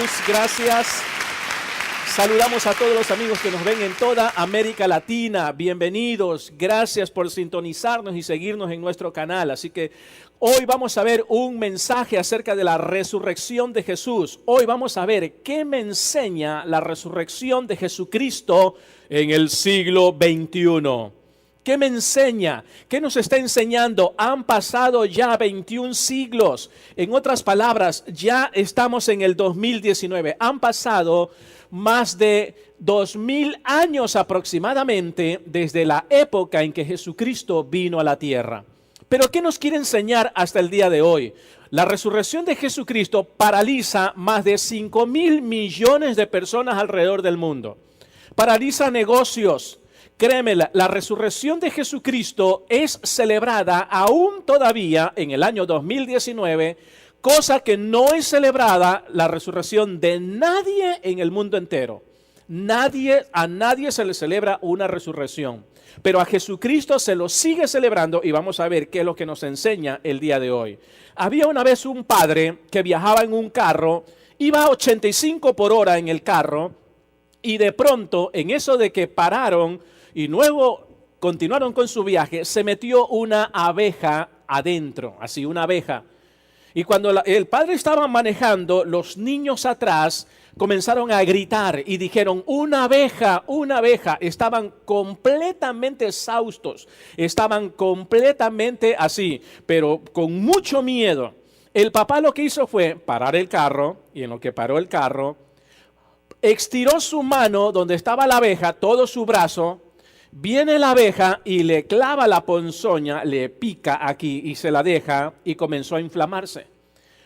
Jesús, gracias. Saludamos a todos los amigos que nos ven en toda América Latina. Bienvenidos, gracias por sintonizarnos y seguirnos en nuestro canal. Así que hoy vamos a ver un mensaje acerca de la resurrección de Jesús. Hoy vamos a ver qué me enseña la resurrección de Jesucristo en el siglo XXI. ¿Qué me enseña? ¿Qué nos está enseñando? Han pasado ya 21 siglos. En otras palabras, ya estamos en el 2019. Han pasado más de 2000 años aproximadamente desde la época en que Jesucristo vino a la tierra. Pero ¿qué nos quiere enseñar hasta el día de hoy? La resurrección de Jesucristo paraliza más de 5.000 millones de personas alrededor del mundo. Paraliza negocios. Créeme, la resurrección de Jesucristo es celebrada aún todavía en el año 2019, cosa que no es celebrada la resurrección de nadie en el mundo entero. A nadie se le celebra una resurrección, pero a Jesucristo se lo sigue celebrando y vamos a ver qué es lo que nos enseña el día de hoy. Había una vez un padre que viajaba en un carro, iba a 85 por hora en el carro y de pronto en eso de que pararon y luego continuaron con su viaje, se metió una abeja adentro, así una abeja. Y cuando el padre estaba manejando, los niños atrás comenzaron a gritar y dijeron, una abeja, una abeja. Estaban completamente exhaustos, estaban completamente así, pero con mucho miedo. El papá lo que hizo fue parar el carro y en lo que paró el carro, estiró su mano donde estaba la abeja, todo su brazo. Viene la abeja y le clava la ponzoña, le pica aquí y se la deja y comenzó a inflamarse.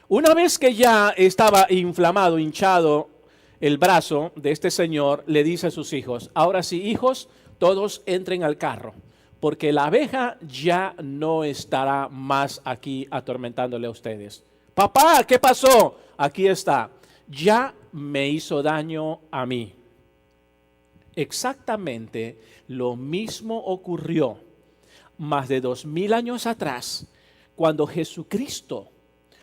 Una vez que ya estaba inflamado, hinchado el brazo de este señor, le dice a sus hijos, ahora sí, hijos, todos entren al carro, porque la abeja ya no estará más aquí atormentándole a ustedes. Papá, ¿qué pasó? Aquí está, ya me hizo daño a mí. Exactamente lo mismo ocurrió más de 2000 años atrás, cuando Jesucristo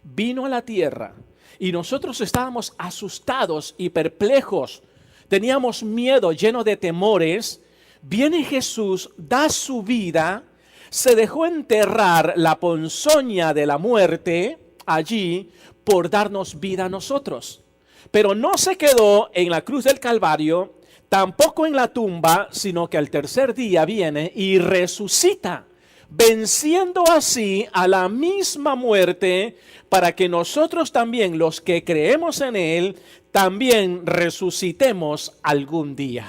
vino a la tierra y nosotros estábamos asustados y perplejos, teníamos miedo, lleno de temores. Viene Jesús, da su vida, se dejó enterrar la ponzoña de la muerte allí por darnos vida a nosotros. Pero no se quedó en la cruz del Calvario, tampoco en la tumba, sino que al tercer día viene y resucita, venciendo así a la misma muerte para que nosotros también, los que creemos en Él, también resucitemos algún día.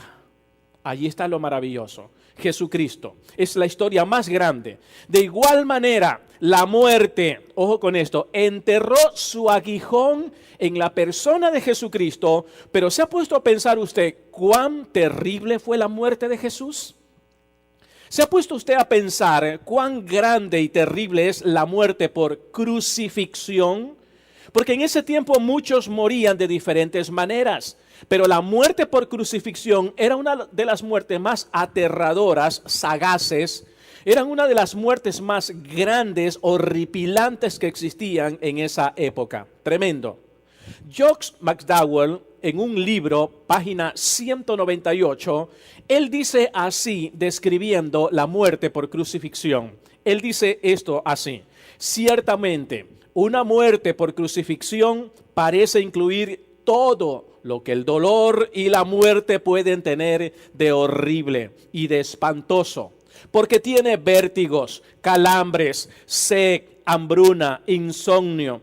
Allí está lo maravilloso. Jesucristo es la historia más grande. De igual manera, la muerte, ojo con esto, enterró su aguijón en la persona de Jesucristo, pero ¿se ha puesto a pensar usted cuán terrible fue la muerte de Jesús? ¿Se ha puesto usted a pensar cuán grande y terrible es la muerte por crucifixión? Porque en ese tiempo muchos morían de diferentes maneras, pero la muerte por crucifixión era una de las muertes más aterradoras, sagaces. Eran una de las muertes más grandes, horripilantes que existían en esa época. Tremendo. Josh McDowell, en un libro, página 198, él dice así, describiendo la muerte por crucifixión. Él dice esto así: ciertamente, una muerte por crucifixión parece incluir todo lo que el dolor y la muerte pueden tener de horrible y de espantoso, porque tiene vértigos, calambres, sed, hambruna, insomnio,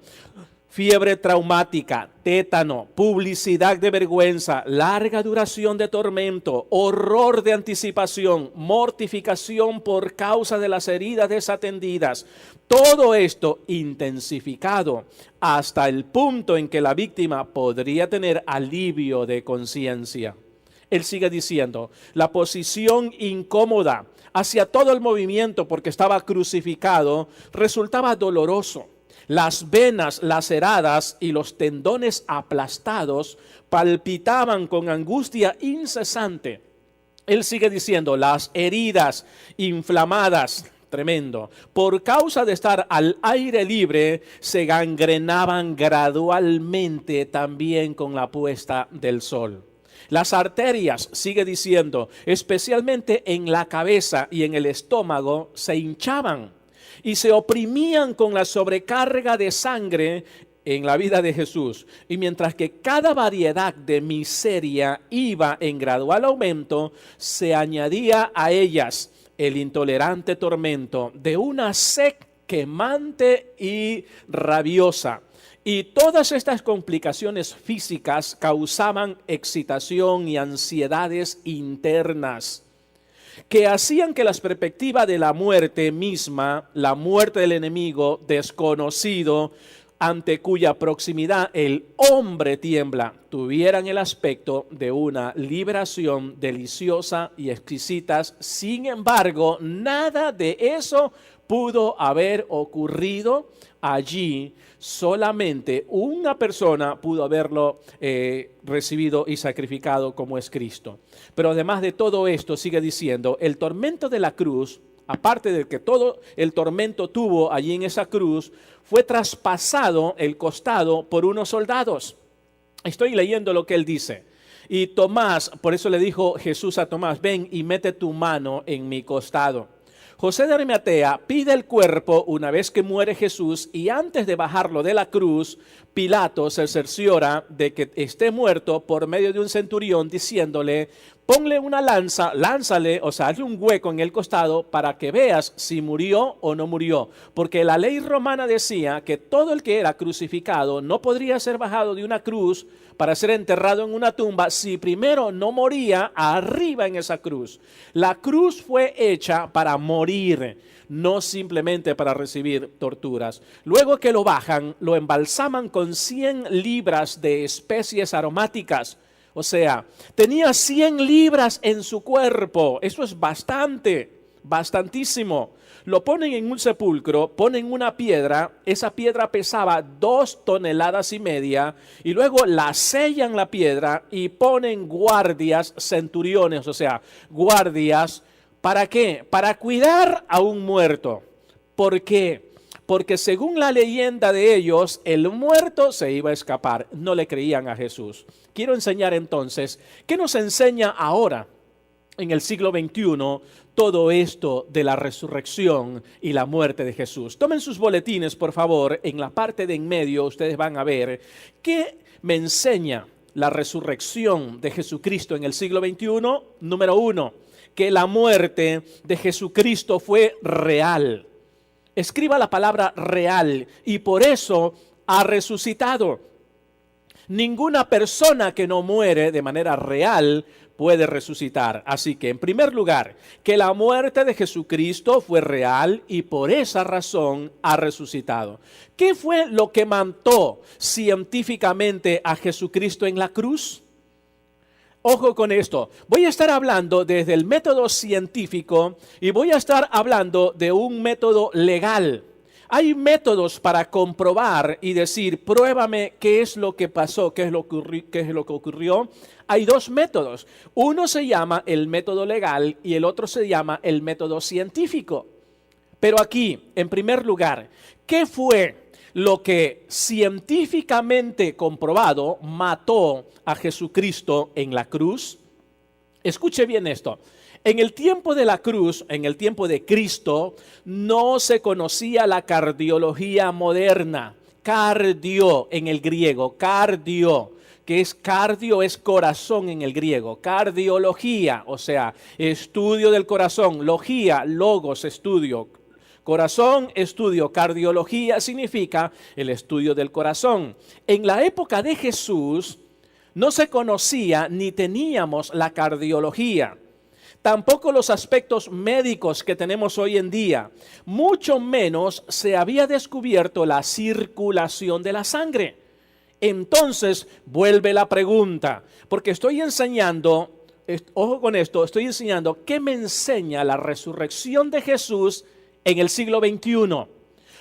fiebre traumática, tétano, publicidad de vergüenza, larga duración de tormento, horror de anticipación, mortificación por causa de las heridas desatendidas. Todo esto intensificado hasta el punto en que la víctima podría tener alivio de conciencia. Él sigue diciendo, la posición incómoda hacia todo el movimiento porque estaba crucificado resultaba doloroso. Las venas laceradas y los tendones aplastados palpitaban con angustia incesante. Él sigue diciendo, las heridas inflamadas tremendo. Por causa de estar al aire libre, se gangrenaban gradualmente también con la puesta del sol. Las arterias, sigue diciendo, especialmente en la cabeza y en el estómago, se hinchaban y se oprimían con la sobrecarga de sangre en la vida de Jesús. Y mientras que cada variedad de miseria iba en gradual aumento, se añadía a ellas el intolerante tormento de una sed quemante y rabiosa. Y todas estas complicaciones físicas causaban excitación y ansiedades internas que hacían que las perspectivas de la muerte misma, la muerte del enemigo desconocido, ante cuya proximidad el hombre tiembla, tuvieran el aspecto de una liberación deliciosa y exquisita. Sin embargo, nada de eso pudo haber ocurrido allí. Solamente una persona pudo haberlo recibido y sacrificado, como es Cristo. Pero además de todo esto, sigue diciendo, el tormento de la cruz, aparte de que todo el tormento tuvo allí en esa cruz, fue traspasado el costado por unos soldados. Estoy leyendo lo que él dice. Y Tomás, por eso le dijo Jesús a Tomás, ven y mete tu mano en mi costado. José de Arimatea pide el cuerpo una vez que muere Jesús, y antes de bajarlo de la cruz, Pilato se cerciora de que esté muerto por medio de un centurión, diciéndole, ponle una lanza, lánzale, o sea, hazle un hueco en el costado para que veas si murió o no murió. Porque la ley romana decía que todo el que era crucificado no podría ser bajado de una cruz para ser enterrado en una tumba si primero no moría arriba en esa cruz. La cruz fue hecha para morir, no simplemente para recibir torturas. Luego que lo bajan, lo embalsaman con 100 libras de especies aromáticas. O sea, tenía 100 libras en su cuerpo. Eso es bastante, bastantísimo. Lo ponen en un sepulcro, ponen una piedra, esa piedra pesaba 2,5 toneladas, y luego la sellan la piedra y ponen guardias, centuriones, o sea, guardias, ¿para qué? Para cuidar a un muerto. ¿Por qué? Porque según la leyenda de ellos, el muerto se iba a escapar. No le creían a Jesús. Quiero enseñar entonces, ¿qué nos enseña ahora en el siglo XXI todo esto de la resurrección y la muerte de Jesús? Tomen sus boletines, por favor. En la parte de en medio ustedes van a ver qué me enseña la resurrección de Jesucristo en el siglo XXI. Número 1, que la muerte de Jesucristo fue real. Escriba la palabra real, y por eso ha resucitado. Ninguna persona que no muere de manera real puede resucitar. Así que, en primer lugar, que la muerte de Jesucristo fue real y por esa razón ha resucitado. ¿Qué fue lo que mató científicamente a Jesucristo en la cruz? Ojo con esto, voy a estar hablando desde el método científico y voy a estar hablando de un método legal. Hay métodos para comprobar y decir, pruébame qué es lo que pasó, qué es lo que ocurrió. Hay 2 métodos. Uno se llama el método legal y el otro se llama el método científico. Pero aquí, en primer lugar, ¿qué fue lo que científicamente comprobado mató a Jesucristo en la cruz? Escuche bien esto. En el tiempo de la cruz, en el tiempo de Cristo, no se conocía la cardiología moderna. Cardio en el griego, cardio, que es cardio, es corazón en el griego. Cardiología, o sea, estudio del corazón. Logía, logos, estudio. Corazón, estudio. Cardiología significa el estudio del corazón. En la época de Jesús no se conocía ni teníamos la cardiología. Tampoco los aspectos médicos que tenemos hoy en día. Mucho menos se había descubierto la circulación de la sangre. Entonces vuelve la pregunta, porque estoy enseñando, ojo con esto, estoy enseñando qué me enseña la resurrección de Jesús en el siglo XXI.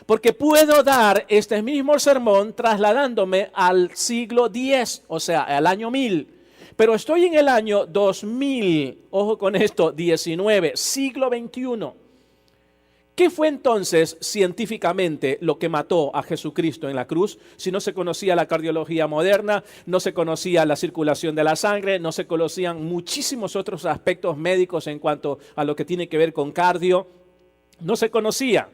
Porque puedo dar este mismo sermón trasladándome al siglo X, o sea, al año 1000. Pero estoy en el año 2000, ojo con esto, 19, siglo XXI. ¿Qué fue entonces científicamente lo que mató a Jesucristo en la cruz? Si no se conocía la cardiología moderna, no se conocía la circulación de la sangre, no se conocían muchísimos otros aspectos médicos en cuanto a lo que tiene que ver con cardio, no se conocía.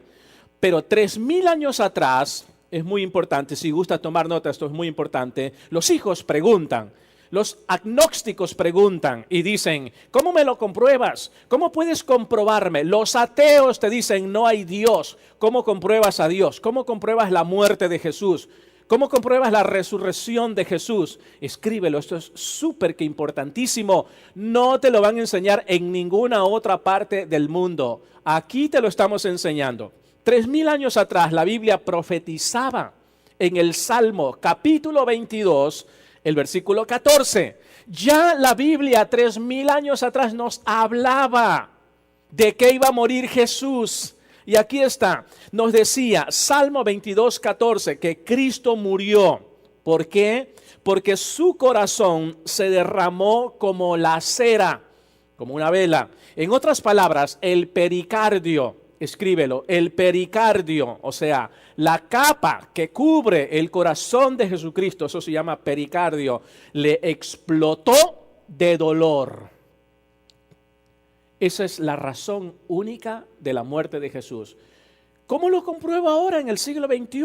Pero 3000 años atrás, es muy importante, si gusta tomar nota, esto es muy importante, los hijos preguntan. Los agnósticos preguntan y dicen, ¿cómo me lo compruebas? ¿Cómo puedes comprobarme? Los ateos te dicen, no hay Dios. ¿Cómo compruebas a Dios? ¿Cómo compruebas la muerte de Jesús? ¿Cómo compruebas la resurrección de Jesús? Escríbelo, esto es súper que importantísimo. No te lo van a enseñar en ninguna otra parte del mundo. Aquí te lo estamos enseñando. 3000 años atrás la Biblia profetizaba en el Salmo capítulo 22, el versículo 14, ya la Biblia 3000 años atrás nos hablaba de que iba a morir Jesús. Y aquí está, nos decía, Salmo 22, 14, que Cristo murió. ¿Por qué? Porque su corazón se derramó como la cera, como una vela. En otras palabras, el pericardio, escríbelo, el pericardio, o sea, la capa que cubre el corazón de Jesucristo, eso se llama pericardio, le explotó de dolor. Esa es la razón única de la muerte de Jesús. ¿Cómo lo compruebo ahora en el siglo XXI?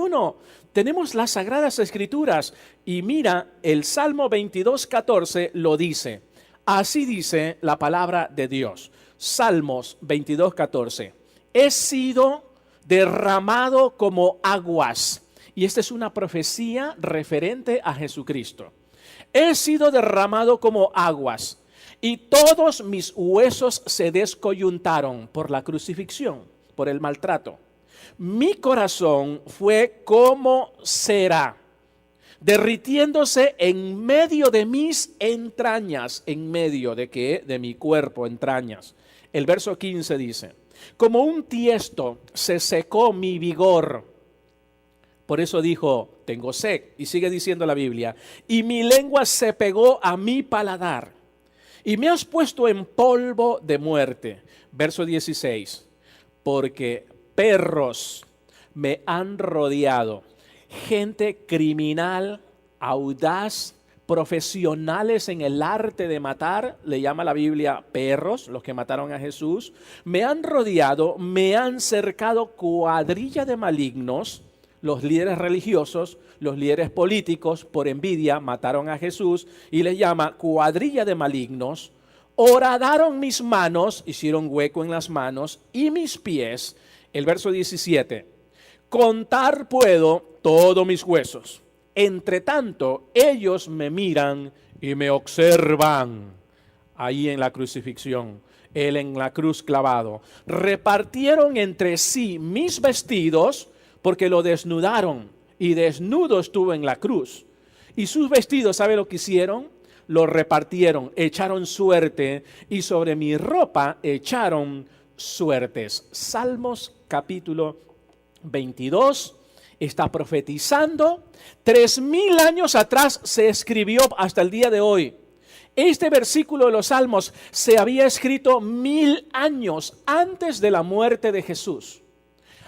Tenemos las Sagradas Escrituras y mira, el Salmo 22, 14 lo dice. Así dice la palabra de Dios. Salmos 22, 14. He sido derramado como aguas. Y esta es una profecía referente a Jesucristo. He sido derramado como aguas y todos mis huesos se descoyuntaron por la crucifixión, por el maltrato. Mi corazón fue como cera, derritiéndose en medio de mis entrañas. ¿En medio de qué? De mi cuerpo, entrañas. El verso 15 dice, como un tiesto se secó mi vigor. Por eso dijo, tengo sed. Y sigue diciendo la Biblia, y mi lengua se pegó a mi paladar. Y me has puesto en polvo de muerte. Verso 16, porque perros me han rodeado, gente criminal, audaz, profesionales en el arte de matar, le llama la Biblia perros, los que mataron a Jesús, me han rodeado, me han cercado cuadrilla de malignos, los líderes religiosos, los líderes políticos, por envidia, mataron a Jesús y les llama cuadrilla de malignos, horadaron mis manos, hicieron hueco en las manos y mis pies. El verso 17, contar puedo todos mis huesos. Entre tanto, ellos me miran y me observan. Ahí en la crucifixión, él en la cruz clavado. Repartieron entre sí mis vestidos porque lo desnudaron y desnudo estuvo en la cruz. Y sus vestidos, ¿sabe lo que hicieron? Lo repartieron, echaron suerte y sobre mi ropa echaron suertes. Salmos capítulo 22 está profetizando. 3000 años atrás se escribió hasta el día de hoy. Este versículo de los Salmos se había escrito 1000 años antes de la muerte de Jesús.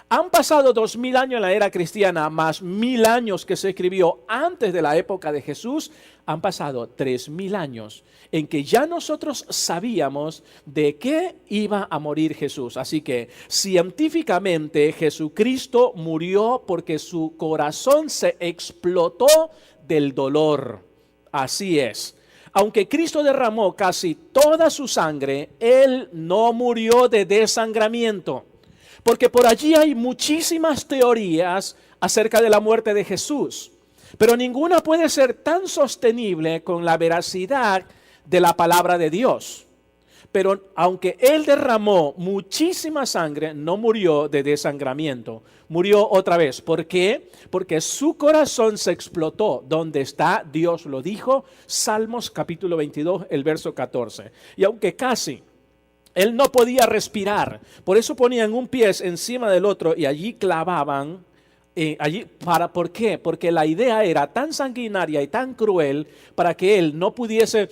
Han pasado 2000 años en la era cristiana, más 1000 años que se escribió antes de la época de Jesús. Han pasado 3000 años en que ya nosotros sabíamos de qué iba a morir Jesús. Así que científicamente Jesucristo murió porque su corazón se explotó del dolor. Así es. Aunque Cristo derramó casi toda su sangre, Él no murió de desangramiento. Porque por allí hay muchísimas teorías acerca de la muerte de Jesús, pero ninguna puede ser tan sostenible con la veracidad de la palabra de Dios. Pero aunque Él derramó muchísima sangre, no murió de desangramiento, murió otra vez. ¿Por qué? Porque su corazón se explotó. ¿Dónde está? Dios lo dijo, Salmos capítulo 22, el verso 14. Y aunque casi Él no podía respirar, por eso ponían un pie encima del otro y allí clavaban. ¿Por qué? Porque la idea era tan sanguinaria y tan cruel para que Él no pudiese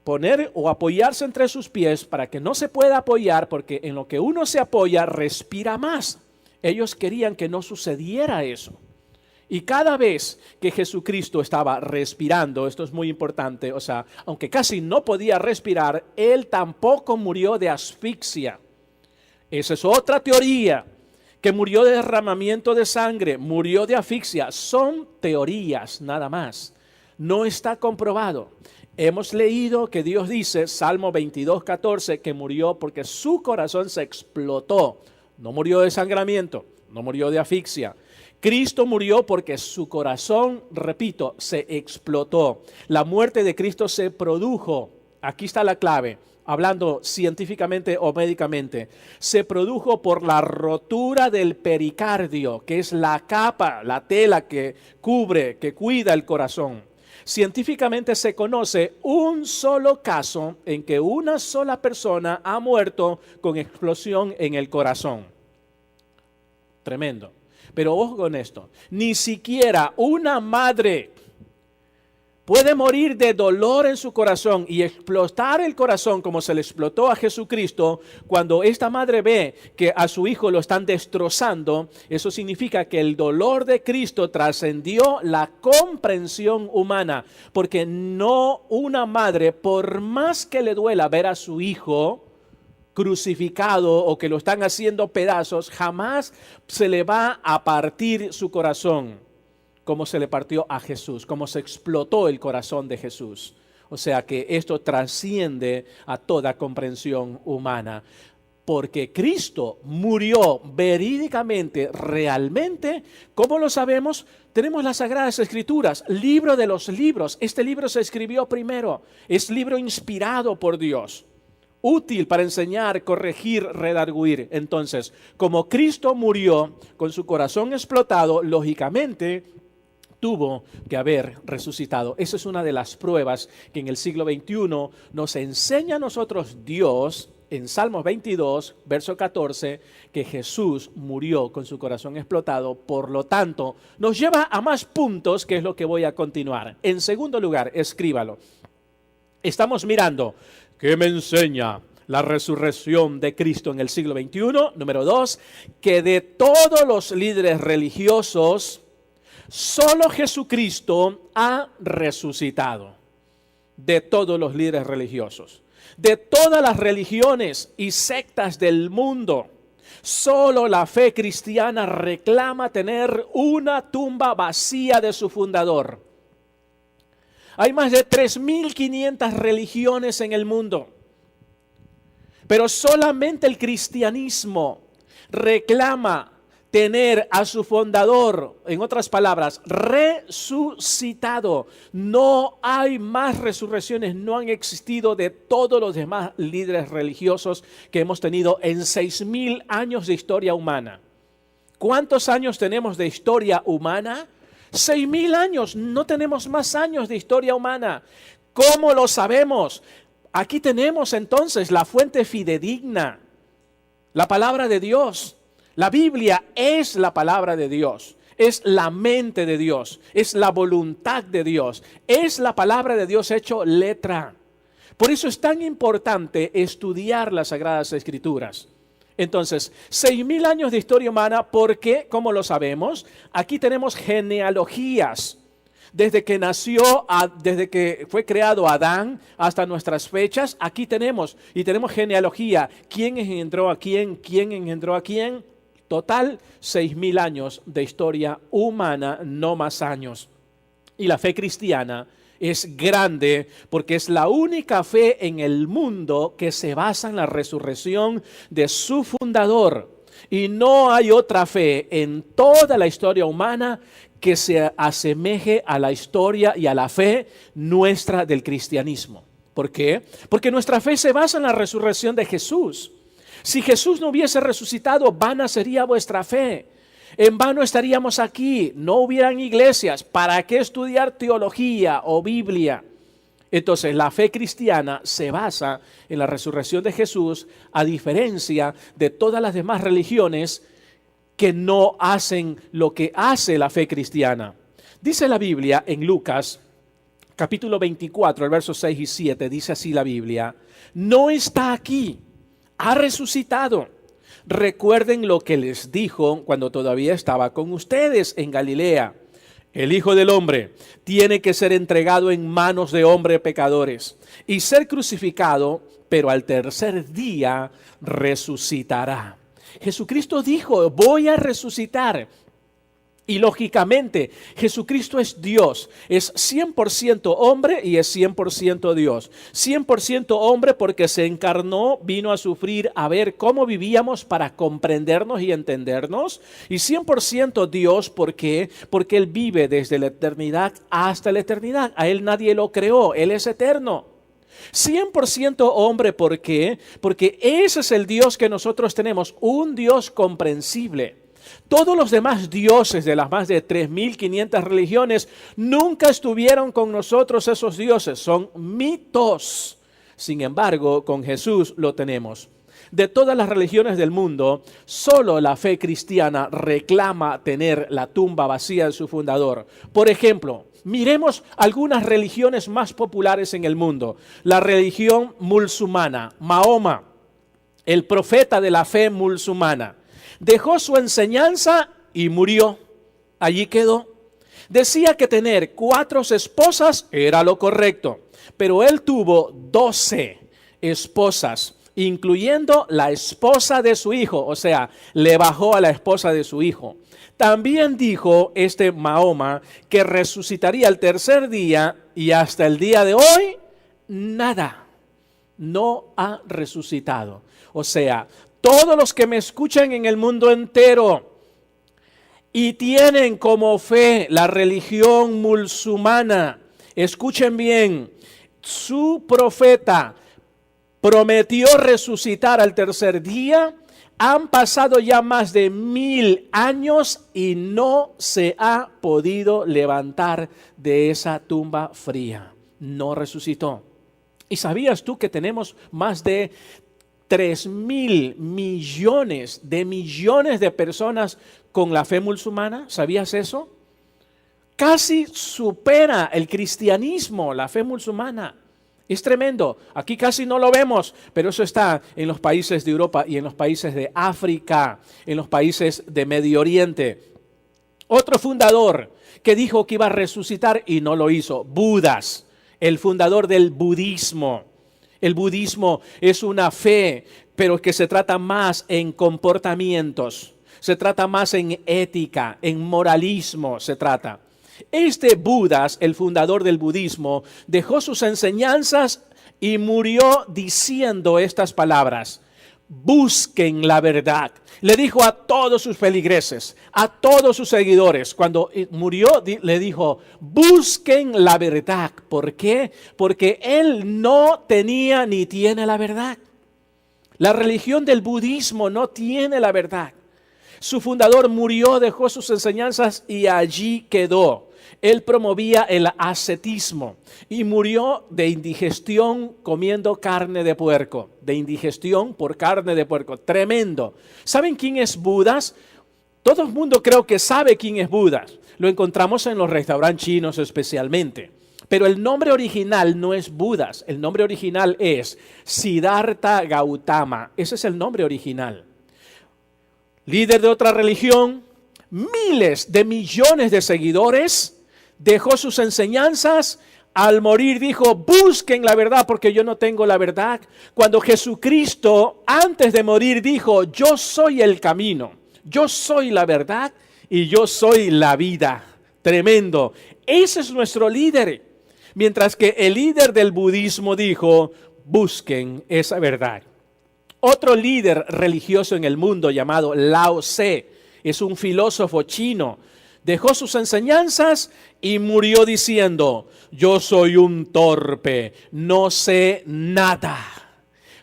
poner o apoyarse entre sus pies para que no se pueda apoyar, porque en lo que uno se apoya respira más. Ellos querían que no sucediera eso. Y cada vez que Jesucristo estaba respirando, esto es muy importante, o sea, aunque casi no podía respirar, Él tampoco murió de asfixia. Esa es otra teoría, que murió de derramamiento de sangre, murió de asfixia. Son teorías nada más. No está comprobado. Hemos leído que Dios dice, Salmo 22:14, que murió porque su corazón se explotó. No murió de desangramiento, no murió de asfixia. Cristo murió porque su corazón, repito, se explotó. La muerte de Cristo se produjo. Aquí está la clave, hablando científicamente o médicamente. Se produjo por la rotura del pericardio, que es la capa, la tela que cubre, que cuida el corazón. Científicamente se conoce un solo caso en que una sola persona ha muerto con explosión en el corazón. Tremendo. Pero ojo con esto, ni siquiera una madre puede morir de dolor en su corazón y explotar el corazón como se le explotó a Jesucristo. Cuando esta madre ve que a su hijo lo están destrozando, eso significa que el dolor de Cristo trascendió la comprensión humana. Porque no una madre, por más que le duela ver a su hijo crucificado o que lo están haciendo pedazos, jamás se le va a partir su corazón como se le partió a Jesús, como se explotó el corazón de Jesús. O sea que esto trasciende a toda comprensión humana, porque Cristo murió verídicamente, realmente. ¿Cómo lo sabemos? Tenemos las Sagradas Escrituras, libro de los libros. Este libro se escribió primero, es libro inspirado por Dios, útil para enseñar, corregir, redarguir. Entonces, como Cristo murió con su corazón explotado, lógicamente tuvo que haber resucitado. Esa es una de las pruebas que en el siglo XXI nos enseña a nosotros Dios en Salmos 22, verso 14, que Jesús murió con su corazón explotado. Por lo tanto, nos lleva a más puntos, que es lo que voy a continuar. En segundo lugar, escríbalo. Estamos mirando ¿qué me enseña la resurrección de Cristo en el siglo XXI? Número 2, que de todos los líderes religiosos, solo Jesucristo ha resucitado. De todos los líderes religiosos, de todas las religiones y sectas del mundo, solo la fe cristiana reclama tener una tumba vacía de su fundador. Hay más de 3.500 religiones en el mundo, pero solamente el cristianismo reclama tener a su fundador, en otras palabras, resucitado. No hay más resurrecciones, no han existido de todos los demás líderes religiosos que hemos tenido en 6.000 años de historia humana. ¿Cuántos años tenemos de historia humana? 6.000 años, no tenemos más años de historia humana. ¿Cómo lo sabemos? Aquí tenemos entonces la fuente fidedigna, la palabra de Dios. La Biblia es la palabra de Dios, es la mente de Dios, es la voluntad de Dios, es la palabra de Dios hecho letra. Por eso es tan importante estudiar las Sagradas Escrituras. Entonces, 6.000 años de historia humana, porque, ¿cómo lo sabemos? Aquí tenemos genealogías. Desde que nació, desde que fue creado Adán hasta nuestras fechas, aquí tenemos, y tenemos genealogía. ¿Quién engendró a quién? ¿Quién engendró a quién? Total, 6.000 años de historia humana, no más años. Y la fe cristiana es grande porque es la única fe en el mundo que se basa en la resurrección de su fundador. Y no hay otra fe en toda la historia humana que se asemeje a la historia y a la fe nuestra del cristianismo. ¿Por qué? Porque nuestra fe se basa en la resurrección de Jesús. Si Jesús no hubiese resucitado, vana sería vuestra fe. En vano estaríamos aquí, no hubieran iglesias. ¿Para qué estudiar teología o Biblia? Entonces, la fe cristiana se basa en la resurrección de Jesús, a diferencia de todas las demás religiones que no hacen lo que hace la fe cristiana. Dice la Biblia en Lucas capítulo 24, el verso 6 y 7, dice así la Biblia: no está aquí, ha resucitado. Recuerden lo que les dijo cuando todavía estaba con ustedes en Galilea. El Hijo del Hombre tiene que ser entregado en manos de hombres pecadores y ser crucificado, pero al tercer día resucitará. Jesucristo dijo: voy a resucitar. Y lógicamente, Jesucristo es Dios, es 100% hombre y es 100% Dios. 100% hombre porque se encarnó, vino a sufrir, a ver cómo vivíamos para comprendernos y entendernos. Y 100% Dios, ¿por qué? Porque Él vive desde la eternidad hasta la eternidad. A Él nadie lo creó, Él es eterno. 100% hombre, ¿por qué? Porque ese es el Dios que nosotros tenemos, un Dios comprensible. Todos los demás dioses de las más de 3.500 religiones nunca estuvieron con nosotros. Esos dioses son mitos. Sin embargo, con Jesús lo tenemos. De todas las religiones del mundo, solo la fe cristiana reclama tener la tumba vacía de su fundador. Por ejemplo, miremos algunas religiones más populares en el mundo. La religión musulmana, Mahoma, el profeta de la fe musulmana, dejó su enseñanza y murió. Allí quedó. Decía que tener 4 esposas era lo correcto, pero él tuvo 12 esposas, incluyendo la esposa de su hijo, o sea, le bajó a la esposa de su hijo. También dijo este Mahoma que resucitaría el tercer día y hasta el día de hoy, nada, no ha resucitado. O sea, todos los que me escuchan en el mundo entero y tienen como fe la religión musulmana, escuchen bien, su profeta prometió resucitar al tercer día. Han pasado ya más de 1000 años y no se ha podido levantar de esa tumba fría. No resucitó. ¿Y sabías tú que tenemos más de 3.000 millones de personas con la fe musulmana? ¿Sabías eso? Casi supera el cristianismo, la fe musulmana. Es tremendo. Aquí casi no lo vemos, pero eso está en los países de Europa y en los países de África, en los países de Medio Oriente. Otro fundador que dijo que iba a resucitar y no lo hizo, Budas, el fundador del budismo. El budismo es una fe, pero que se trata más en comportamientos, se trata más en ética, en moralismo se trata. Este Budas, el fundador del budismo, dejó sus enseñanzas y murió diciendo estas palabras: busquen la verdad. Le dijo a todos sus feligreses, a todos sus seguidores, cuando murió le dijo: busquen la verdad. ¿Por qué? Porque él no tenía ni tiene la verdad. La religión del budismo no tiene la verdad. Su fundador murió, dejó sus enseñanzas y allí quedó. Él promovía el ascetismo y murió de indigestión comiendo carne de puerco. De indigestión por carne de puerco. Tremendo. ¿Saben quién es Budas? Todo el mundo creo que sabe quién es Budas. Lo encontramos en los restaurantes chinos especialmente. Pero el nombre original no es Budas. El nombre original es Siddhartha Gautama. Ese es el nombre original. Líder de otra religión, miles de millones de seguidores, dejó sus enseñanzas. Al morir dijo: busquen la verdad porque yo no tengo la verdad. Cuando Jesucristo antes de morir dijo: yo soy el camino, yo soy la verdad y yo soy la vida. Tremendo. Ese es nuestro líder. Mientras que el líder del budismo dijo: busquen esa verdad. Otro líder religioso en el mundo llamado Lao Tse, es un filósofo chino, dejó sus enseñanzas y murió diciendo: yo soy un torpe, no sé nada.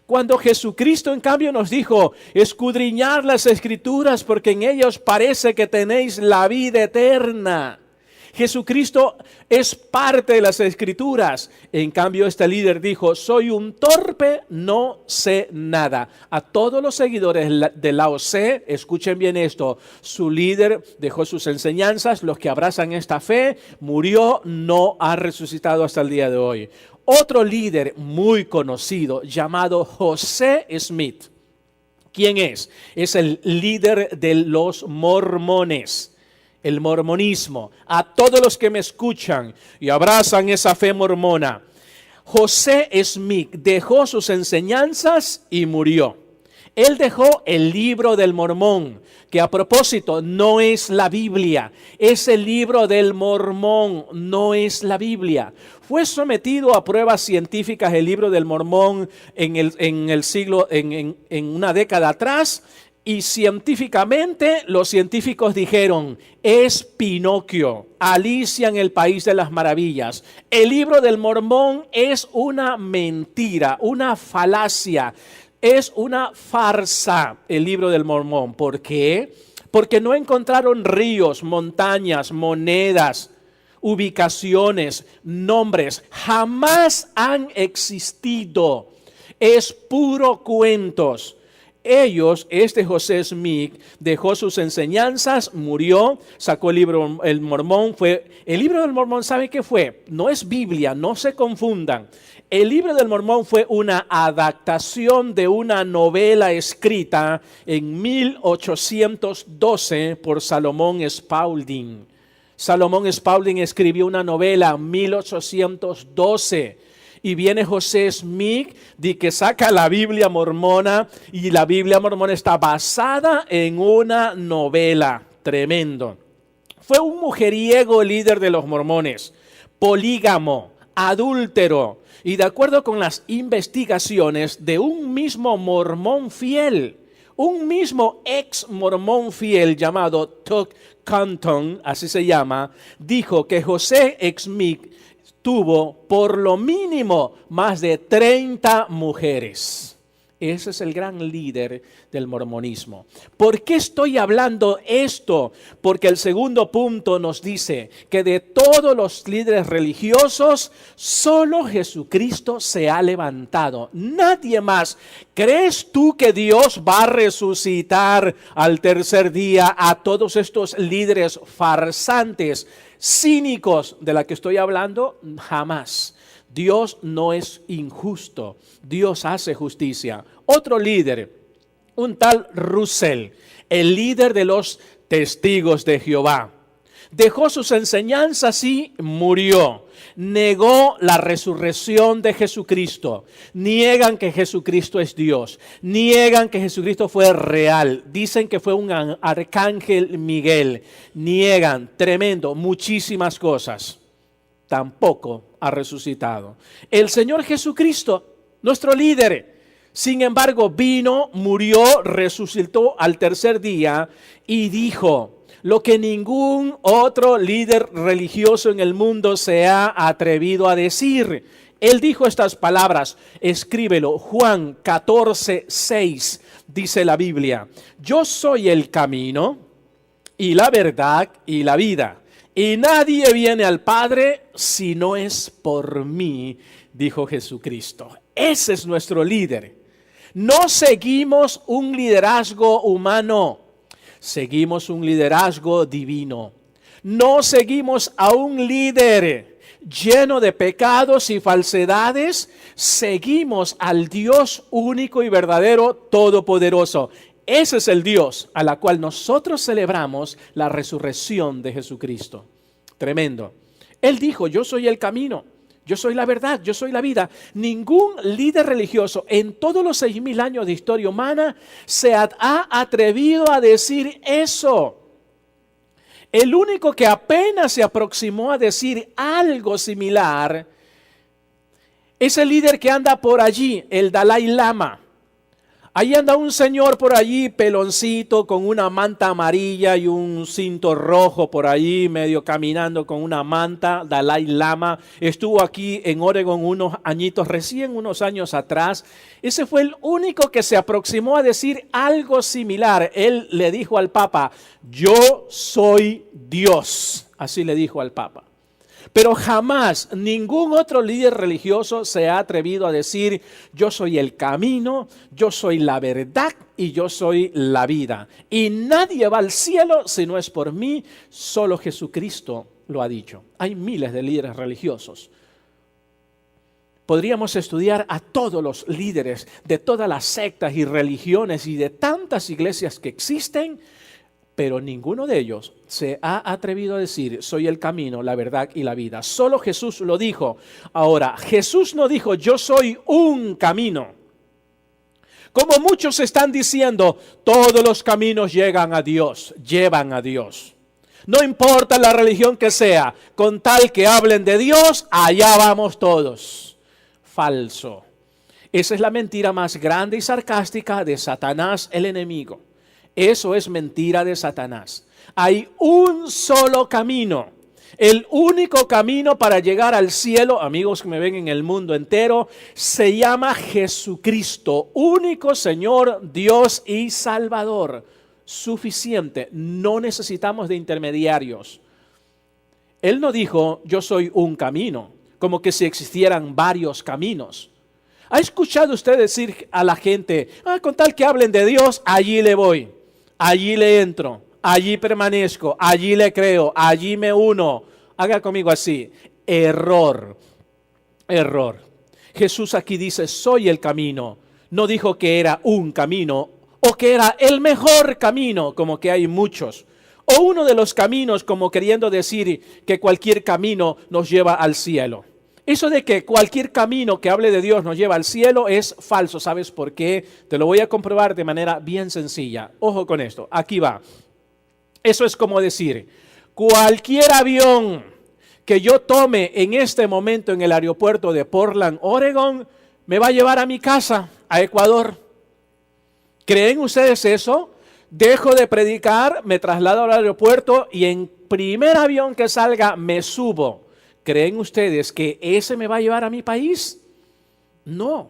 Cuando Jesucristo en cambio nos dijo: escudriñad las Escrituras porque en ellas parece que tenéis la vida eterna. Jesucristo es parte de las Escrituras. En cambio, este líder dijo, soy un torpe, no sé nada. A todos los seguidores de Lao Tse, escuchen bien esto, su líder dejó sus enseñanzas, los que abrazan esta fe, murió, no ha resucitado hasta el día de hoy. Otro líder muy conocido llamado José Smith. ¿Quién es? Es el líder de los mormones, el mormonismo. A todos los que me escuchan y abrazan esa fe mormona, José Smith dejó sus enseñanzas y murió. Él dejó el libro del Mormón, que a propósito no es la Biblia, es el libro del Mormón, no es la Biblia. Fue sometido a pruebas científicas el libro del Mormón en una década atrás, y científicamente los científicos dijeron, es Pinocchio, Alicia en el País de las Maravillas. El libro del Mormón es una mentira, una falacia. Es una farsa el libro del Mormón. ¿Por qué? Porque no encontraron ríos, montañas, monedas, ubicaciones, nombres. Jamás han existido. Es puro cuentos. Ellos, José Smith, dejó sus enseñanzas, murió, sacó el libro del Mormón. El libro del Mormón, ¿sabe qué fue? No es Biblia, no se confundan. El libro del Mormón fue una adaptación de una novela escrita en 1812 por Salomón Spaulding. Salomón Spaulding escribió una novela en 1812. Y viene José Smith, que saca la Biblia mormona, y la Biblia mormona está basada en una novela. Tremendo. Fue un mujeriego líder de los mormones, polígamo, adúltero, y de acuerdo con las investigaciones de un mismo mormón fiel, un mismo ex mormón fiel llamado Tuck Canton, así se llama, dijo que José Smith tuvo por lo mínimo más de 30 mujeres. Ese es el gran líder del mormonismo. ¿Por qué estoy hablando esto? Porque el segundo punto nos dice que de todos los líderes religiosos, solo Jesucristo se ha levantado. Nadie más. ¿Crees tú que Dios va a resucitar al tercer día a todos estos líderes farsantes, cínicos de la que estoy hablando? Jamás. Dios no es injusto, Dios hace justicia. Otro líder, un tal Russell, el líder de los testigos de Jehová, dejó sus enseñanzas y murió. Negó la resurrección de Jesucristo. Niegan que Jesucristo es Dios. Niegan que Jesucristo fue real. Dicen que fue un arcángel Miguel. Niegan, tremendo, muchísimas cosas. Tampoco ha resucitado. El Señor Jesucristo, nuestro líder, sin embargo, vino, murió, resucitó al tercer día y dijo lo que ningún otro líder religioso en el mundo se ha atrevido a decir. Él dijo estas palabras, escríbelo, Juan 14:6, dice la Biblia: yo soy el camino y la verdad y la vida. Y nadie viene al Padre si no es por mí, dijo Jesucristo. Ese es nuestro líder. No seguimos un liderazgo humano, seguimos un liderazgo divino. No seguimos a un líder lleno de pecados y falsedades, seguimos al Dios único y verdadero, todopoderoso. Ese es el Dios a la cual nosotros celebramos la resurrección de Jesucristo. Tremendo. Él dijo, yo soy el camino, yo soy la verdad, yo soy la vida. Ningún líder religioso en todos los 6,000 años de historia humana se ha atrevido a decir eso. El único que apenas se aproximó a decir algo similar es el líder que anda por allí, el Dalai Lama. Ahí anda un señor por allí, peloncito, con una manta amarilla y un cinto rojo por allí, medio caminando con una manta. Dalai Lama estuvo aquí en Oregon unos años atrás. Ese fue el único que se aproximó a decir algo similar. Él le dijo al Papa, yo soy Dios. Así le dijo al Papa. Pero jamás ningún otro líder religioso se ha atrevido a decir: yo soy el camino, yo soy la verdad y yo soy la vida. Y nadie va al cielo si no es por mí, solo Jesucristo lo ha dicho. Hay miles de líderes religiosos. Podríamos estudiar a todos los líderes de todas las sectas y religiones y de tantas iglesias que existen, pero ninguno de ellos se ha atrevido a decir: soy el camino, la verdad y la vida. Solo Jesús lo dijo. Ahora, Jesús no dijo: yo soy un camino. Como muchos están diciendo, todos los caminos llegan a Dios, llevan a Dios. No importa la religión que sea, con tal que hablen de Dios, allá vamos todos. Falso. Esa es la mentira más grande y sarcástica de Satanás, el enemigo. Eso es mentira de Satanás. Hay un solo camino. El único camino para llegar al cielo, amigos que me ven en el mundo entero, se llama Jesucristo. Único Señor, Dios y Salvador. Suficiente. No necesitamos de intermediarios. Él no dijo: yo soy un camino, como que si existieran varios caminos. ¿Ha escuchado usted decir a la gente: con tal que hablen de Dios, allí le voy, allí le entro, allí permanezco, allí le creo, allí me uno? Haga conmigo así. Error, error. Jesús aquí dice: soy el camino. No dijo que era un camino o que era el mejor camino, como que hay muchos. O uno de los caminos, como queriendo decir que cualquier camino nos lleva al cielo. Eso de que cualquier camino que hable de Dios nos lleva al cielo es falso. ¿Sabes por qué? Te lo voy a comprobar de manera bien sencilla. Ojo con esto. Aquí va. Eso es como decir: cualquier avión que yo tome en este momento en el aeropuerto de Portland, Oregon, me va a llevar a mi casa, a Ecuador. ¿Creen ustedes eso? Dejo de predicar, me traslado al aeropuerto y en primer avión que salga me subo. ¿Creen ustedes que ese me va a llevar a mi país? No.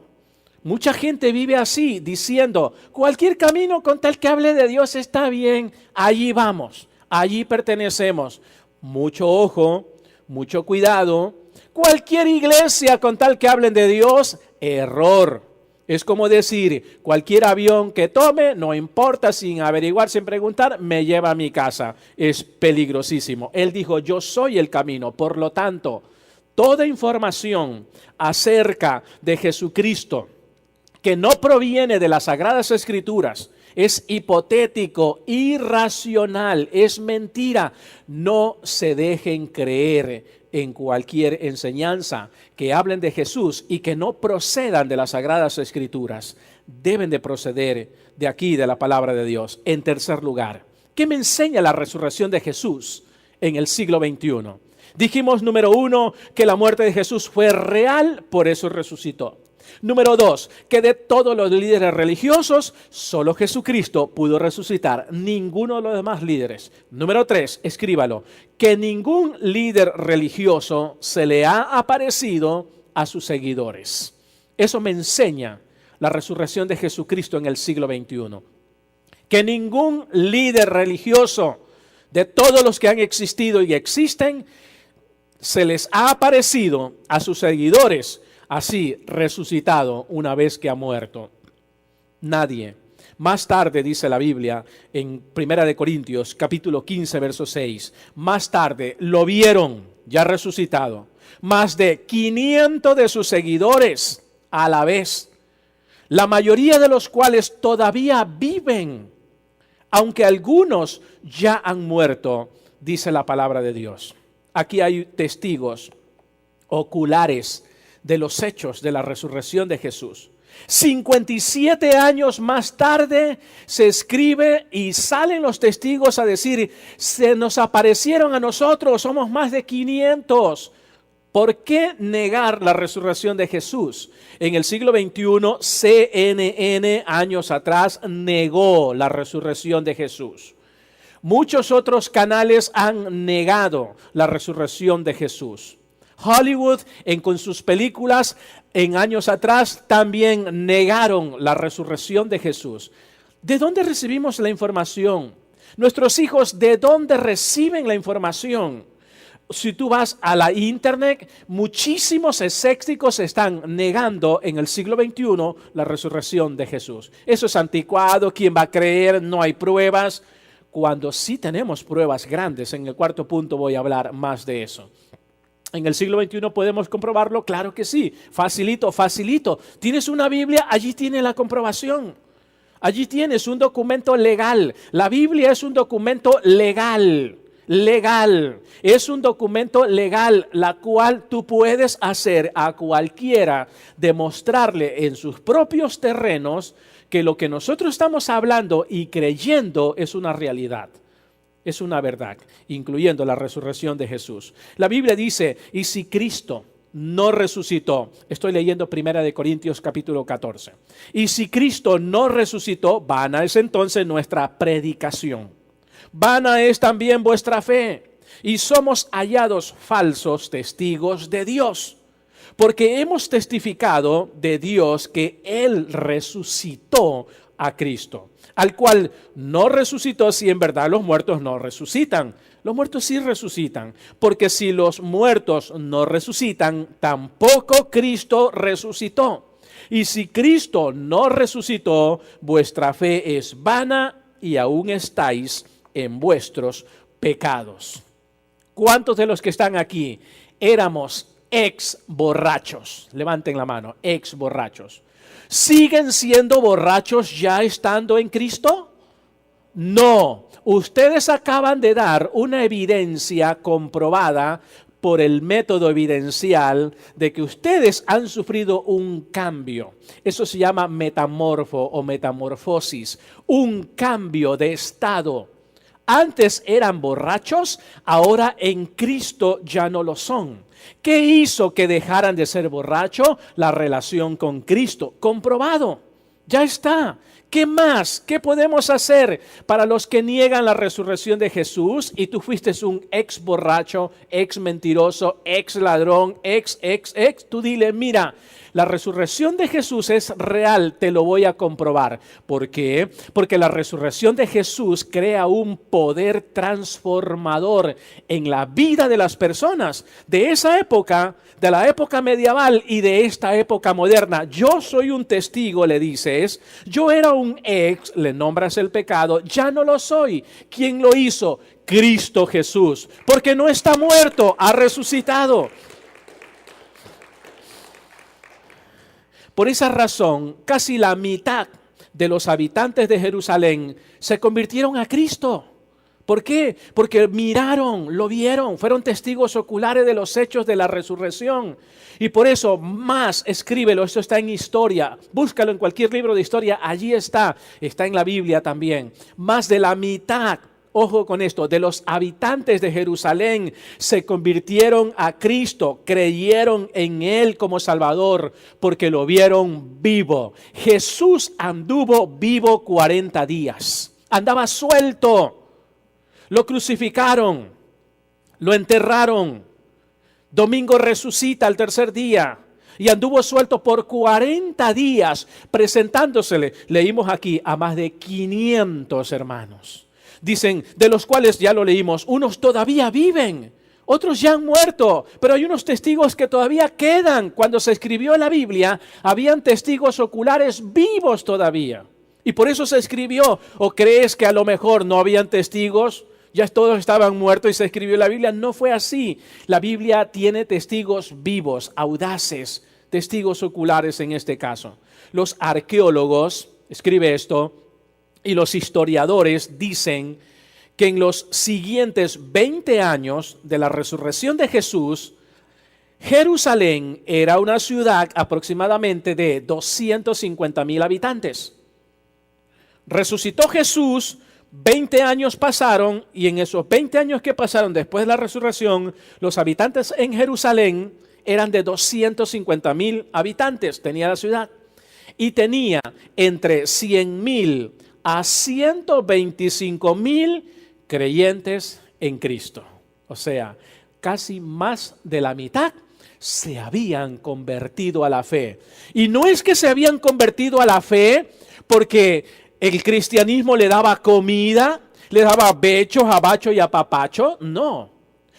Mucha gente vive así, diciendo: cualquier camino con tal que hable de Dios está bien, allí vamos, allí pertenecemos. Mucho ojo, mucho cuidado. Cualquier iglesia con tal que hablen de Dios, error. Es como decir: cualquier avión que tome, no importa, sin averiguar, sin preguntar, me lleva a mi casa. Es peligrosísimo. Él dijo: yo soy el camino. Por lo tanto, toda información acerca de Jesucristo que no proviene de las Sagradas Escrituras es hipotético, irracional, es mentira. No se dejen creer en cualquier enseñanza que hablen de Jesús y que no procedan de las Sagradas Escrituras. Deben de proceder de aquí, de la palabra de Dios. En tercer lugar, ¿qué me enseña la resurrección de Jesús en el siglo XXI? Dijimos, número 1, que la muerte de Jesús fue real, por eso resucitó. Número 2, que de todos los líderes religiosos, solo Jesucristo pudo resucitar, ninguno de los demás líderes. Número 3, escríbalo, que ningún líder religioso se le ha aparecido a sus seguidores. Eso me enseña la resurrección de Jesucristo en el siglo XXI. Que ningún líder religioso de todos los que han existido y existen se les ha aparecido a sus seguidores así resucitado una vez que ha muerto. Nadie. Más tarde dice la Biblia en 1 Corintios capítulo 15 verso 6. Más tarde lo vieron ya resucitado. Más de 500 de sus seguidores a la vez. La mayoría de los cuales todavía viven, aunque algunos ya han muerto, dice la palabra de Dios. Aquí hay testigos oculares de los hechos de la resurrección de Jesús. 57 años más tarde se escribe y salen los testigos a decir: se nos aparecieron a nosotros, somos más de 500. ¿Por qué negar la resurrección de Jesús? En el siglo XXI, CNN años atrás negó la resurrección de Jesús. Muchos otros canales han negado la resurrección de Jesús. Hollywood, con sus películas, en años atrás, también negaron la resurrección de Jesús. ¿De dónde recibimos la información? Nuestros hijos, ¿de dónde reciben la información? si tú vas a la internet, muchísimos escépticos están negando en el siglo XXI la resurrección de Jesús. Eso es anticuado, ¿quién va a creer? No hay pruebas. Cuando sí tenemos pruebas grandes, en el cuarto punto voy a hablar más de eso. ¿En el siglo XXI podemos comprobarlo? Claro que sí, facilito, facilito. ¿Tienes una Biblia? Allí tienes la comprobación. Allí tienes un documento legal. La Biblia es un documento legal. Legal. Es un documento legal, la cual tú puedes hacer a cualquiera demostrarle en sus propios terrenos que lo que nosotros estamos hablando y creyendo es una realidad. Es una verdad, incluyendo la resurrección de Jesús. La Biblia dice, y si Cristo no resucitó, estoy leyendo 1 Corintios capítulo 14, y si Cristo no resucitó, vana es entonces nuestra predicación, vana es también vuestra fe, y somos hallados falsos testigos de Dios, porque hemos testificado de Dios que Él resucitó a Cristo, al cual no resucitó si en verdad los muertos no resucitan. Los muertos sí resucitan, porque si los muertos no resucitan, tampoco Cristo resucitó. Y si Cristo no resucitó, vuestra fe es vana y aún estáis en vuestros pecados. ¿Cuántos de los que están aquí éramos ex borrachos? Levanten la mano, ex borrachos. ¿Siguen siendo borrachos ya estando en Cristo? No. Ustedes acaban de dar una evidencia comprobada por el método evidencial de que ustedes han sufrido un cambio. Eso se llama metamorfo o metamorfosis, un cambio de estado. Antes eran borrachos, ahora en Cristo ya no lo son. ¿Qué hizo que dejaran de ser borrachos? La relación con Cristo. Comprobado. Ya está. ¿Qué más? ¿Qué podemos hacer para los que niegan la resurrección de Jesús y tú fuiste un ex borracho, ex mentiroso, ex ladrón, ex? Tú dile, mira, la resurrección de Jesús es real, te lo voy a comprobar. ¿Por qué? Porque la resurrección de Jesús crea un poder transformador en la vida de las personas de esa época, de la época medieval y de esta época moderna. Yo soy un testigo, le dices. Yo era un ex, le nombras el pecado, ya no lo soy. ¿Quién lo hizo? Cristo Jesús. Porque no está muerto, ha resucitado. Por esa razón, casi la mitad de los habitantes de Jerusalén se convirtieron a Cristo. ¿Por qué? Porque miraron, lo vieron, fueron testigos oculares de los hechos de la resurrección. Y por eso, más, escríbelo, esto está en historia, búscalo en cualquier libro de historia, allí está en la Biblia también. Más de la mitad, ojo con esto, de los habitantes de Jerusalén se convirtieron a Cristo, creyeron en Él como Salvador, porque lo vieron vivo. Jesús anduvo vivo 40 días, andaba suelto. Lo crucificaron, lo enterraron. Domingo resucita al tercer día y anduvo suelto por 40 días presentándosele. Leímos aquí a más de 500 hermanos. Dicen, de los cuales ya lo leímos, unos todavía viven, otros ya han muerto, pero hay unos testigos que todavía quedan. Cuando se escribió la Biblia, habían testigos oculares vivos todavía. Y por eso se escribió. ¿O crees que a lo mejor no habían testigos? Ya todos estaban muertos y se escribió la Biblia. No fue así. La Biblia tiene testigos vivos, audaces, testigos oculares en este caso. Los arqueólogos, escribe esto, y los historiadores dicen que en los siguientes 20 años de la resurrección de Jesús, Jerusalén era una ciudad aproximadamente de 250,000 habitantes. Resucitó Jesús, 20 años pasaron y en esos 20 años que pasaron después de la resurrección, los habitantes en Jerusalén eran de 250,000 habitantes, tenía la ciudad. Y tenía entre 100,000 a 125,000 creyentes en Cristo. O sea, casi más de la mitad se habían convertido a la fe. Y no es que se habían convertido a la fe porque el cristianismo le daba comida, le daba bechos, abacho y apapacho. No.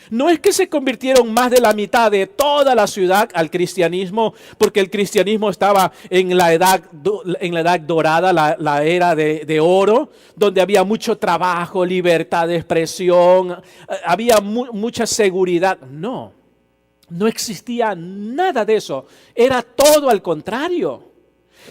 No es que se convirtieron más de la mitad de toda la ciudad al cristianismo, porque el cristianismo estaba en la edad dorada, la era de oro, donde había mucho trabajo, libertad de expresión, había mucha seguridad. No, no existía nada de eso. Era todo al contrario.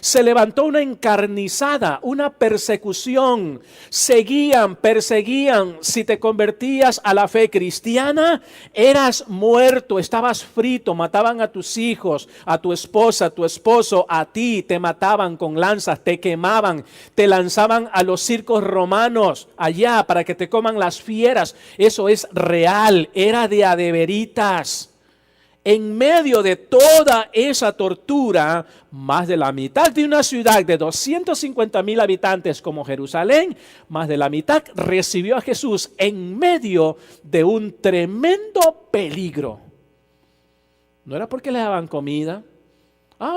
Se levantó una encarnizada, una persecución. Seguían, perseguían. Si te convertías a la fe cristiana, eras muerto, estabas frito. Mataban a tus hijos, a tu esposa, a tu esposo, a ti. Te mataban con lanzas, te quemaban, te lanzaban a los circos romanos allá para que te coman las fieras. Eso es real, era de a de veritas. En medio de toda esa tortura, más de la mitad de una ciudad de 250,000 habitantes como Jerusalén, más de la mitad recibió a Jesús en medio de un tremendo peligro. No era porque le daban comida.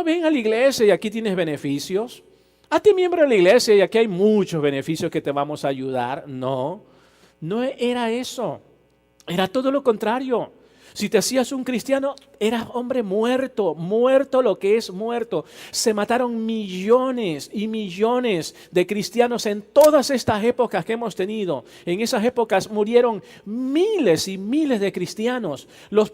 Ven a la iglesia y aquí tienes beneficios. Hazte miembro de la iglesia y aquí hay muchos beneficios que te vamos a ayudar. No, no era eso. Era todo lo contrario. Si te hacías un cristiano, eras hombre muerto, muerto lo que es muerto. Se mataron millones y millones de cristianos en todas estas épocas que hemos tenido. En esas épocas murieron miles y miles de cristianos. Los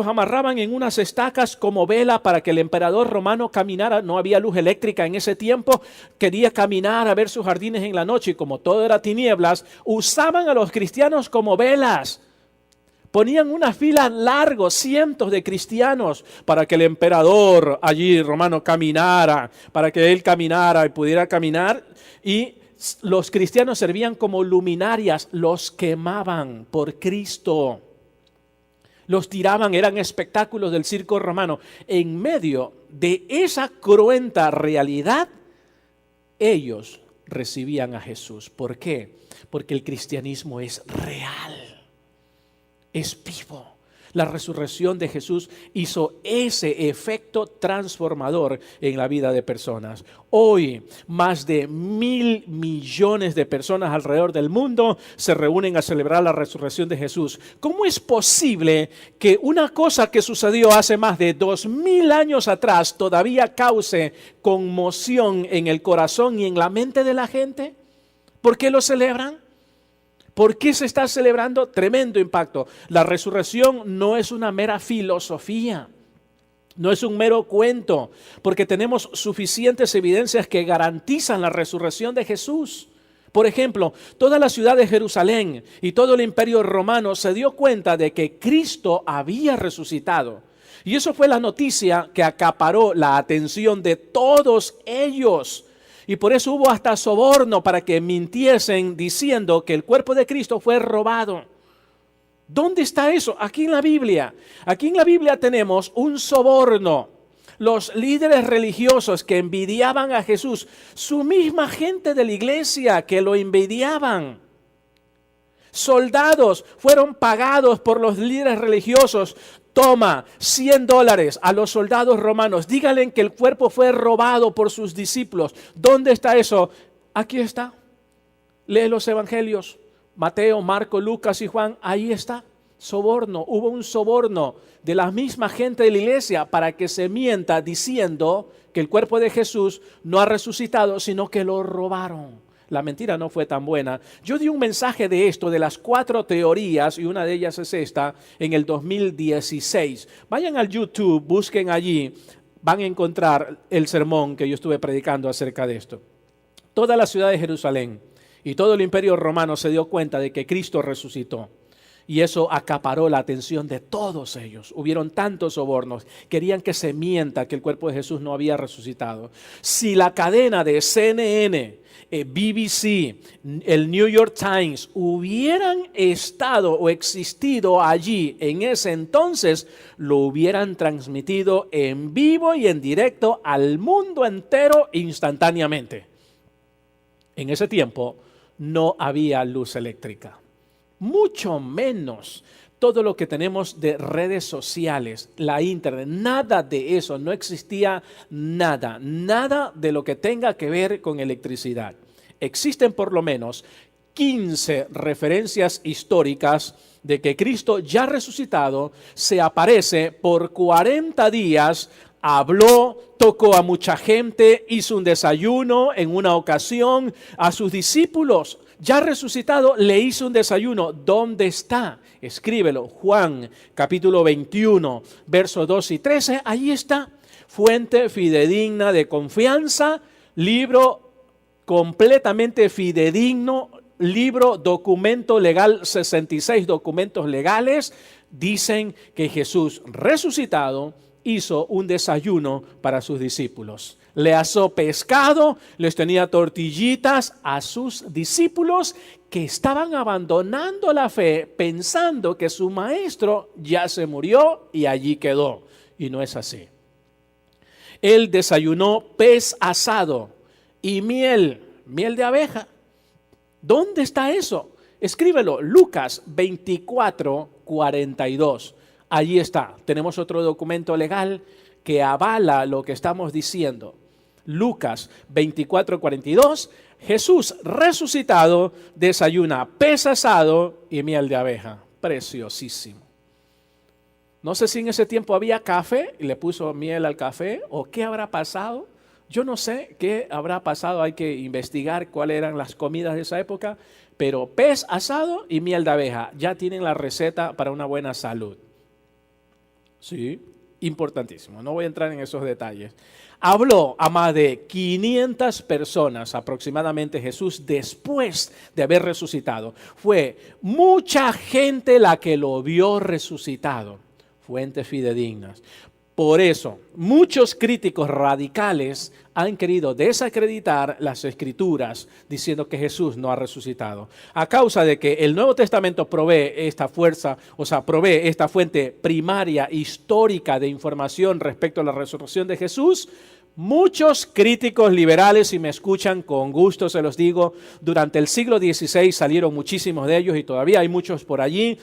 amarraban en unas estacas como vela para que el emperador romano caminara. No había luz eléctrica en ese tiempo. Quería caminar a ver sus jardines en la noche y como todo era tinieblas, usaban a los cristianos como velas. Ponían una fila larga, cientos de cristianos, para que el emperador allí romano caminara, para que él caminara y pudiera caminar. Y los cristianos servían como luminarias, los quemaban por Cristo. Los tiraban, eran espectáculos del circo romano. En medio de esa cruenta realidad, ellos recibían a Jesús. ¿Por qué? Porque el cristianismo es real. Es vivo. La resurrección de Jesús hizo ese efecto transformador en la vida de personas. Hoy, más de 1,000 millones de personas alrededor del mundo se reúnen a celebrar la resurrección de Jesús. ¿Cómo es posible que una cosa que sucedió hace más de 2,000 años atrás todavía cause conmoción en el corazón y en la mente de la gente? ¿Por qué lo celebran? ¿Por qué se está celebrando? Tremendo impacto. La resurrección no es una mera filosofía, no es un mero cuento, porque tenemos suficientes evidencias que garantizan la resurrección de Jesús. Por ejemplo, toda la ciudad de Jerusalén y todo el imperio romano se dio cuenta de que Cristo había resucitado. Y eso fue la noticia que acaparó la atención de todos ellos. Y por eso hubo hasta soborno para que mintiesen diciendo que el cuerpo de Cristo fue robado. ¿Dónde está eso? Aquí en la Biblia. Aquí en la Biblia tenemos un soborno. Los líderes religiosos que envidiaban a Jesús, su misma gente de la iglesia que lo envidiaban. Soldados fueron pagados por los líderes religiosos. Toma $100 a los soldados romanos. Díganle que el cuerpo fue robado por sus discípulos. ¿Dónde está eso? Aquí está. Lee los evangelios. Mateo, Marco, Lucas y Juan. Ahí está. Soborno. Hubo un soborno de la misma gente de la iglesia para que se mienta diciendo que el cuerpo de Jesús no ha resucitado, sino que lo robaron. La mentira no fue tan buena. Yo di un mensaje de esto, de las 4 teorías, y una de ellas es esta, en el 2016. Vayan al YouTube, busquen allí, van a encontrar el sermón que yo estuve predicando acerca de esto. Toda la ciudad de Jerusalén y todo el imperio romano se dio cuenta de que Cristo resucitó. Y eso acaparó la atención de todos ellos. Hubieron tantos sobornos. Querían que se mienta que el cuerpo de Jesús no había resucitado. Si la cadena de CNN, BBC, el New York Times hubieran estado o existido allí en ese entonces, lo hubieran transmitido en vivo y en directo al mundo entero instantáneamente. En ese tiempo no había luz eléctrica. Mucho menos todo lo que tenemos de redes sociales, la internet, nada de eso, no existía nada de lo que tenga que ver con electricidad. Existen por lo menos 15 referencias históricas de que Cristo ya resucitado se aparece por 40 días, habló, tocó a mucha gente, hizo un desayuno en una ocasión a sus discípulos. Ya resucitado le hizo un desayuno. ¿Dónde está? Escríbelo. Juan capítulo 21, versos 2 y 13. Ahí está. Fuente fidedigna de confianza, libro completamente fidedigno, libro, documento legal, 66 documentos legales, dicen que Jesús resucitado hizo un desayuno para sus discípulos. Le asó pescado, les tenía tortillitas a sus discípulos que estaban abandonando la fe pensando que su maestro ya se murió y allí quedó. Y no es así. Él desayunó pez asado y miel de abeja. ¿Dónde está eso? Escríbelo, Lucas 24, 42. Allí está. Tenemos otro documento legal que avala lo que estamos diciendo. Lucas 24, 42. Jesús resucitado desayuna pez asado y miel de abeja. Preciosísimo. No sé si en ese tiempo había café y le puso miel al café o qué habrá pasado. Yo no sé qué habrá pasado, hay que investigar cuáles eran las comidas de esa época, pero pez asado y miel de abeja ya tienen la receta para una buena salud. Sí, importantísimo, no voy a entrar en esos detalles. Habló a más de 500 personas aproximadamente Jesús después de haber resucitado. Fue mucha gente la que lo vio resucitado. Fuentes fidedignas. Por eso, muchos críticos radicales han querido desacreditar las Escrituras diciendo que Jesús no ha resucitado. A causa de que el Nuevo Testamento provee esta fuerza, provee esta fuente primaria histórica de información respecto a la resurrección de Jesús, muchos críticos liberales, si me escuchan con gusto se los digo, durante el siglo XVI salieron muchísimos de ellos y todavía hay muchos por allí,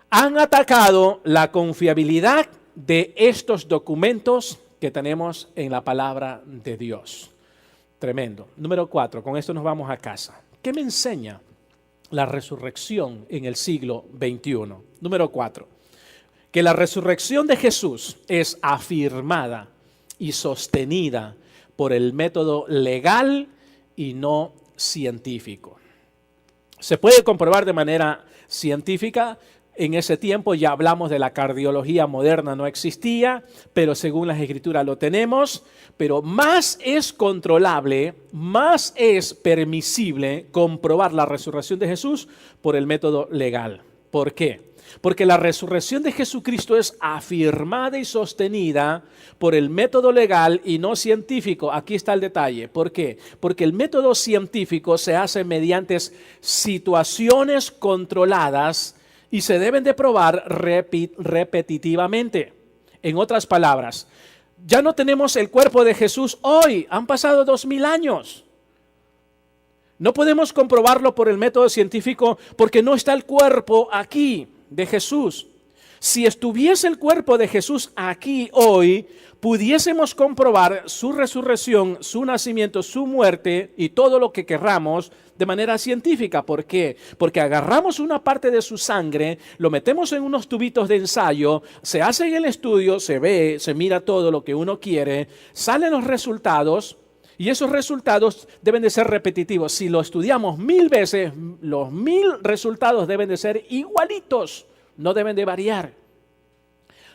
han atacado la confiabilidad de estos documentos que tenemos en la palabra de Dios. Tremendo. Número 4, con esto nos vamos a casa. ¿Qué me enseña la resurrección en el siglo XXI? Número 4, que la resurrección de Jesús es afirmada y sostenida por el método legal y no científico. Se puede comprobar de manera científica. En ese tiempo ya hablamos de la cardiología moderna, no existía, pero según las Escrituras lo tenemos. Pero más es controlable, más es permisible comprobar la resurrección de Jesús por el método legal. ¿Por qué? Porque la resurrección de Jesucristo es afirmada y sostenida por el método legal y no científico. Aquí está el detalle. ¿Por qué? Porque el método científico se hace mediante situaciones controladas y se deben de probar repetitivamente. En otras palabras, ya no tenemos el cuerpo de Jesús hoy, han pasado 2000 años. No podemos comprobarlo por el método científico porque no está el cuerpo aquí de Jesús. Si estuviese el cuerpo de Jesús aquí hoy, pudiésemos comprobar su resurrección, su nacimiento, su muerte y todo lo que querramos de manera científica. ¿Por qué? Porque agarramos una parte de su sangre, lo metemos en unos tubitos de ensayo, se hace en el estudio, se ve, se mira todo lo que uno quiere, salen los resultados y esos resultados deben de ser repetitivos. Si lo estudiamos 1000 veces, los 1000 resultados deben de ser igualitos, no deben de variar.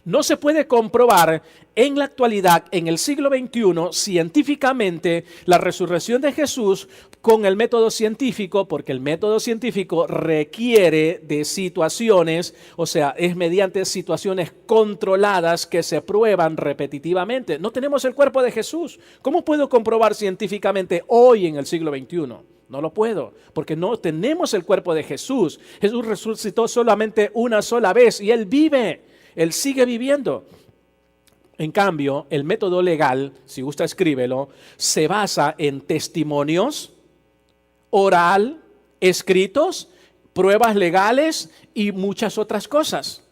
No se puede comprobar en la actualidad, en el siglo XXI, científicamente la resurrección de Jesús con el método científico, porque el método científico requiere de situaciones, es mediante situaciones controladas que se prueban repetitivamente. No tenemos el cuerpo de Jesús. ¿Cómo puedo comprobar científicamente hoy en el siglo XXI? No lo puedo, porque no tenemos el cuerpo de Jesús. Jesús resucitó solamente una sola vez y Él vive. Él sigue viviendo. En cambio, el método legal, si gusta escríbelo, se basa en testimonios, oral, escritos, pruebas legales y muchas otras cosas.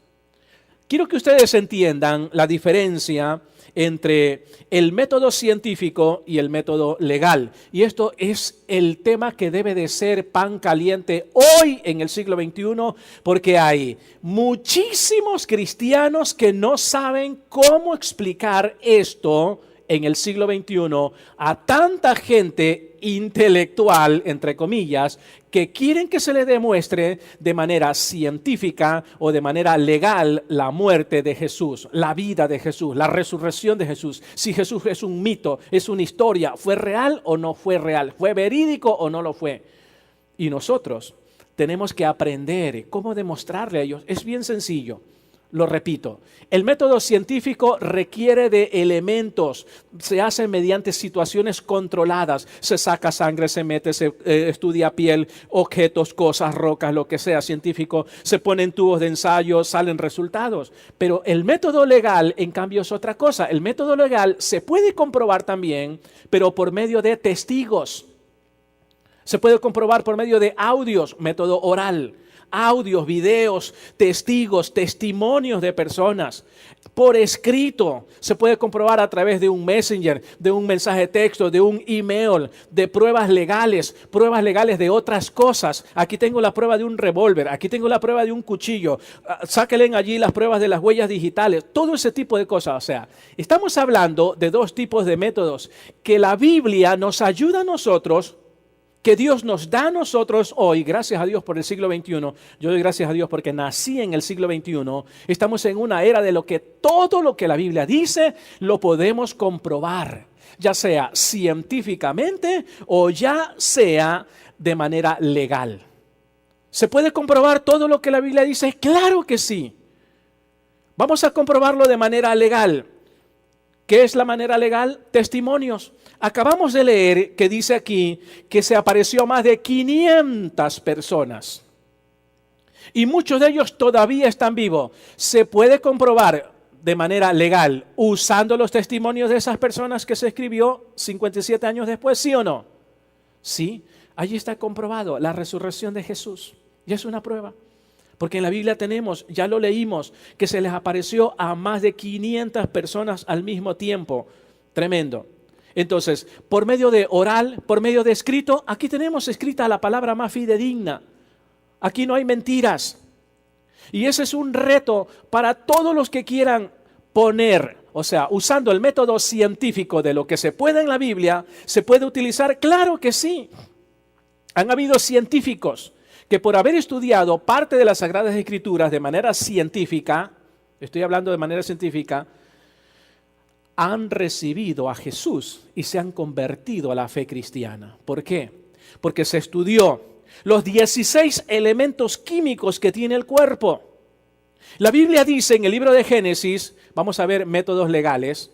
Quiero que ustedes entiendan la diferencia entre el método científico y el método legal. Y esto es el tema que debe de ser pan caliente hoy en el siglo XXI, porque hay muchísimos cristianos que no saben cómo explicar esto en el siglo XXI a tanta gente intelectual, entre comillas, que quieren que se le demuestre de manera científica o de manera legal la muerte de Jesús, la vida de Jesús, la resurrección de Jesús. Si Jesús es un mito, es una historia, ¿fue real o no fue real? ¿Fue verídico o no lo fue? Y nosotros tenemos que aprender cómo demostrarle a ellos. Es bien sencillo. Lo repito, el método científico requiere de elementos, se hace mediante situaciones controladas, se saca sangre, se mete, se estudia piel, objetos, cosas, rocas, lo que sea científico, se ponen tubos de ensayo, salen resultados. Pero el método legal, en cambio, es otra cosa. El método legal se puede comprobar también, pero por medio de testigos. Se puede comprobar por medio de audios, método oral. Audios, videos, testigos, testimonios de personas, por escrito, se puede comprobar a través de un messenger, de un mensaje de texto, de un email, de pruebas legales de otras cosas. Aquí tengo la prueba de un revólver, aquí tengo la prueba de un cuchillo, sáquenle allí las pruebas de las huellas digitales, todo ese tipo de cosas. O sea, estamos hablando de dos tipos de métodos que la Biblia nos ayuda a nosotros, que Dios nos da a nosotros hoy, gracias a Dios por el siglo XXI. Yo doy gracias a Dios porque nací en el siglo XXI. Estamos en una era de lo que todo lo que la Biblia dice lo podemos comprobar, ya sea científicamente o ya sea de manera legal. ¿Se puede comprobar todo lo que la Biblia dice? Claro que sí. Vamos a comprobarlo de manera legal. ¿Qué es la manera legal? Testimonios. Acabamos de leer que dice aquí que se apareció a más de 500 personas. Y muchos de ellos todavía están vivos. ¿Se puede comprobar de manera legal usando los testimonios de esas personas que se escribió 57 años después? ¿Sí o no? Sí, allí está comprobado la resurrección de Jesús. Y es una prueba. Porque en la Biblia tenemos, ya lo leímos, que se les apareció a más de 500 personas al mismo tiempo. Tremendo. Entonces, por medio de oral, por medio de escrito, aquí tenemos escrita la palabra más fidedigna. Aquí no hay mentiras. Y ese es un reto para todos los que quieran poner, o sea, usando el método científico de lo que se puede en la Biblia, ¿se puede utilizar? Claro que sí. Han habido científicos que por haber estudiado parte de las Sagradas Escrituras de manera científica, estoy hablando de manera científica, han recibido a Jesús y se han convertido a la fe cristiana. ¿Por qué? Porque se estudió los 16 elementos químicos que tiene el cuerpo. La Biblia dice en el libro de Génesis, vamos a ver métodos legales,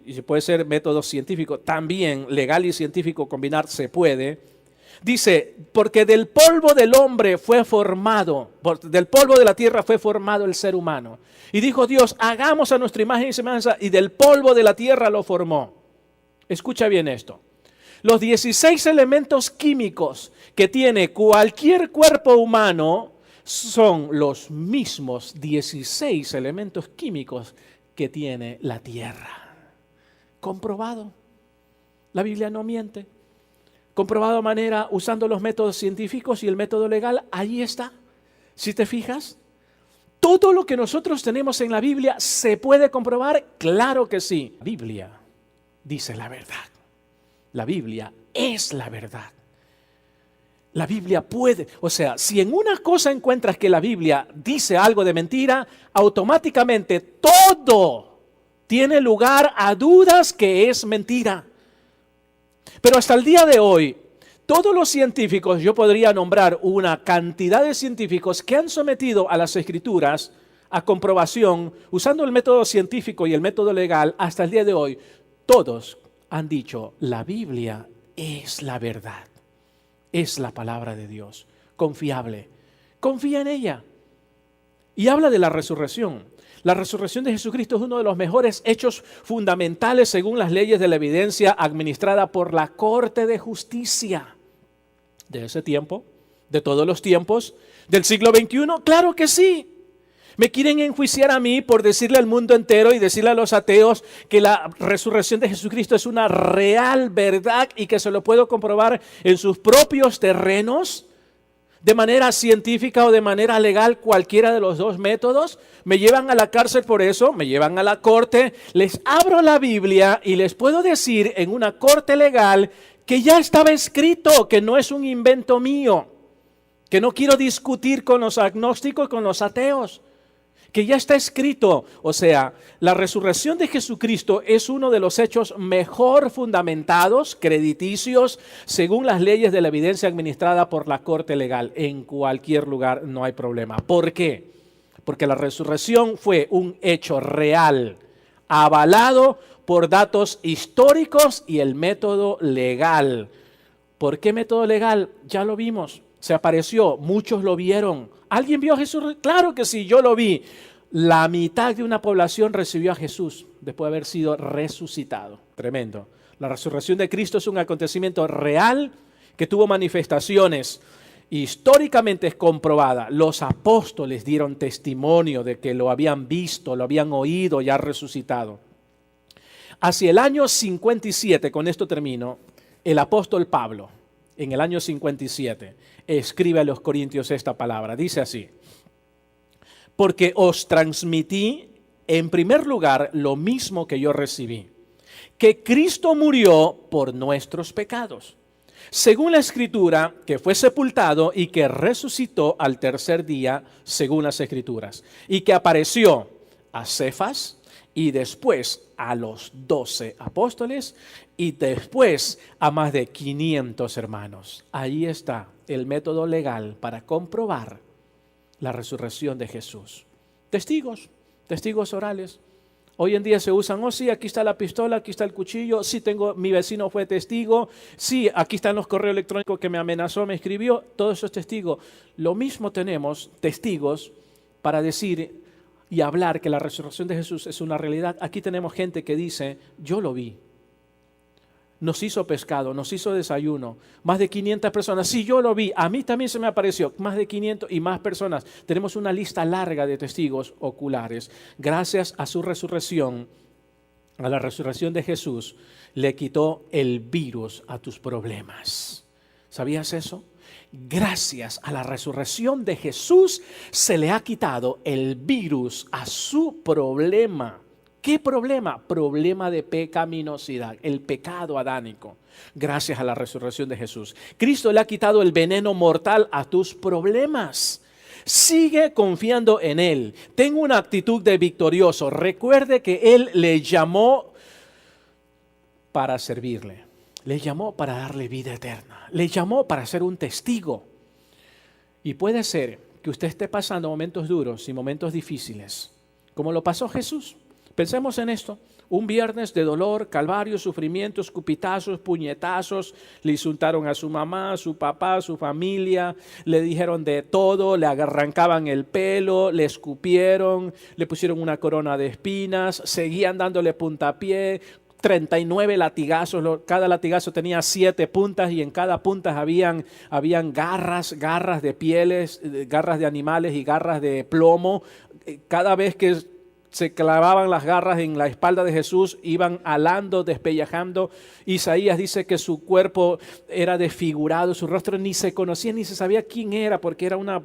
y puede ser método científico, también legal y científico combinar se puede. Dice, porque del polvo del hombre fue formado, del polvo de la tierra fue formado el ser humano. Y dijo Dios, hagamos a nuestra imagen y semejanza, y del polvo de la tierra lo formó. Escucha bien esto. Los 16 elementos químicos que tiene cualquier cuerpo humano son los mismos 16 elementos químicos que tiene la tierra. Comprobado. La Biblia no miente. Comprobado de manera usando los métodos científicos y el método legal, ahí está. Si te fijas, todo lo que nosotros tenemos en la Biblia se puede comprobar, claro que sí. La Biblia dice la verdad. La Biblia es la verdad. La Biblia puede, o sea, si en una cosa encuentras que la Biblia dice algo de mentira, automáticamente todo tiene lugar a dudas que es mentira. Pero hasta el día de hoy, todos los científicos, yo podría nombrar una cantidad de científicos que han sometido a las Escrituras a comprobación, usando el método científico y el método legal, hasta el día de hoy, todos han dicho, la Biblia es la verdad, es la palabra de Dios, confiable, confía en ella. Y habla de la resurrección. La resurrección de Jesucristo es uno de los mejores hechos fundamentales según las leyes de la evidencia administrada por la Corte de Justicia. De ese tiempo, de todos los tiempos, del siglo XXI, claro que sí. Me quieren enjuiciar a mí por decirle al mundo entero y decirle a los ateos que la resurrección de Jesucristo es una real verdad y que se lo puedo comprobar en sus propios terrenos, de manera científica o de manera legal, cualquiera de los dos métodos. Me llevan a la cárcel por eso, me llevan a la corte, les abro la Biblia y les puedo decir en una corte legal que ya estaba escrito, que no es un invento mío, que no quiero discutir con los agnósticos, con los ateos, que ya está escrito. O sea, la resurrección de Jesucristo es uno de los hechos mejor fundamentados, crediticios, según las leyes de la evidencia administrada por la corte legal. En cualquier lugar no hay problema. ¿Por qué? Porque la resurrección fue un hecho real, avalado por datos históricos y el método legal. ¿Por qué método legal? Ya lo vimos. Se apareció, muchos lo vieron. ¿Alguien vio a Jesús? Claro que sí, yo lo vi. La mitad de una población recibió a Jesús después de haber sido resucitado. Tremendo. La resurrección de Cristo es un acontecimiento real que tuvo manifestaciones históricamente comprobadas. Los apóstoles dieron testimonio de que lo habían visto, lo habían oído ya resucitado. Hacia el año 57, con esto termino, el apóstol Pablo, en el año 57, escribe a los Corintios esta palabra. Dice así: porque os transmití en primer lugar lo mismo que yo recibí, que Cristo murió por nuestros pecados, según la Escritura, que fue sepultado y que resucitó al tercer día, según las Escrituras, y que apareció a Cefas y después a los 12 apóstoles y después a más de 500 hermanos. Ahí está el método legal para comprobar la resurrección de Jesús. Testigos orales. Hoy en día se usan, oh sí, aquí está la pistola, aquí está el cuchillo, sí mi vecino fue testigo, sí, aquí están los correos electrónicos que me amenazó, me escribió, todos esos testigos. Lo mismo tenemos testigos para decir y hablar que la resurrección de Jesús es una realidad. Aquí tenemos gente que dice, yo lo vi. Nos hizo pescado, nos hizo desayuno. Más de 500 personas. Sí, yo lo vi. A mí también se me apareció. Más de 500 y más personas. Tenemos una lista larga de testigos oculares. Gracias a su resurrección, a la resurrección de Jesús, le quitó el virus a tus problemas. ¿Sabías eso? Gracias a la resurrección de Jesús se le ha quitado el virus a su problema. ¿Qué problema? Problema de pecaminosidad, el pecado adánico. Gracias a la resurrección de Jesús. Cristo le ha quitado el veneno mortal a tus problemas. Sigue confiando en Él. Ten una actitud de victorioso. Recuerde que Él le llamó para servirle. Le llamó para darle vida eterna. Le llamó para ser un testigo. Y puede ser que usted esté pasando momentos duros y momentos difíciles, como lo pasó Jesús. Pensemos en esto. Un viernes de dolor, calvario, sufrimiento, escupitazos, puñetazos. Le insultaron a su mamá, a su papá, a su familia. Le dijeron de todo, le arrancaban el pelo, le escupieron, le pusieron una corona de espinas, seguían dándole puntapié. 39 latigazos, cada latigazo tenía 7 puntas y en cada punta habían garras de pieles, garras de animales y garras de plomo. Cada vez que se clavaban las garras en la espalda de Jesús, iban alando, despellejando. Isaías dice que su cuerpo era desfigurado, su rostro ni se conocía ni se sabía quién era, porque era una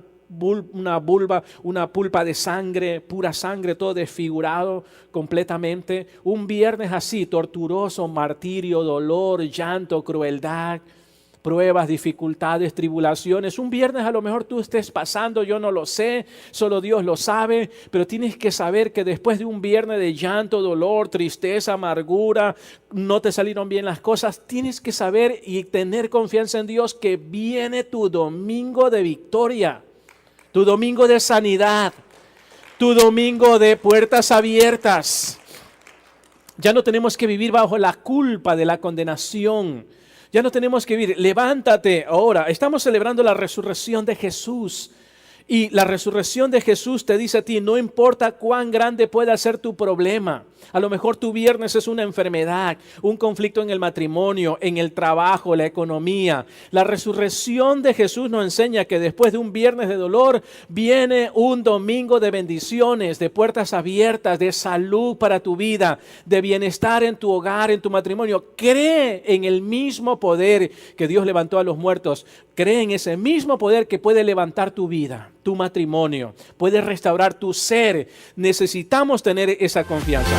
pulpa de sangre, pura sangre, todo desfigurado completamente. Un viernes así, torturoso, martirio, dolor, llanto, crueldad, pruebas, dificultades, tribulaciones. Un viernes a lo mejor tú estés pasando, yo no lo sé, solo Dios lo sabe, pero tienes que saber que después de un viernes de llanto, dolor, tristeza, amargura, no te salieron bien las cosas, tienes que saber y tener confianza en Dios que viene tu domingo de victoria. Tu domingo de sanidad, tu domingo de puertas abiertas. Ya no tenemos que vivir bajo la culpa de la condenación. Ya no tenemos que vivir. Levántate ahora. Estamos celebrando la resurrección de Jesús. Y la resurrección de Jesús te dice a ti, no importa cuán grande pueda ser tu problema, A lo mejor tu viernes es una enfermedad, un conflicto en el matrimonio, en el trabajo, la economía. La resurrección de Jesús nos enseña que después de un viernes de dolor viene un domingo de bendiciones, de puertas abiertas, de salud para tu vida, de bienestar en tu hogar, en tu matrimonio. Cree en el mismo poder que Dios levantó a los muertos. Cree en ese mismo poder que puede levantar tu vida, tu matrimonio, puede restaurar tu ser. Necesitamos tener esa confianza.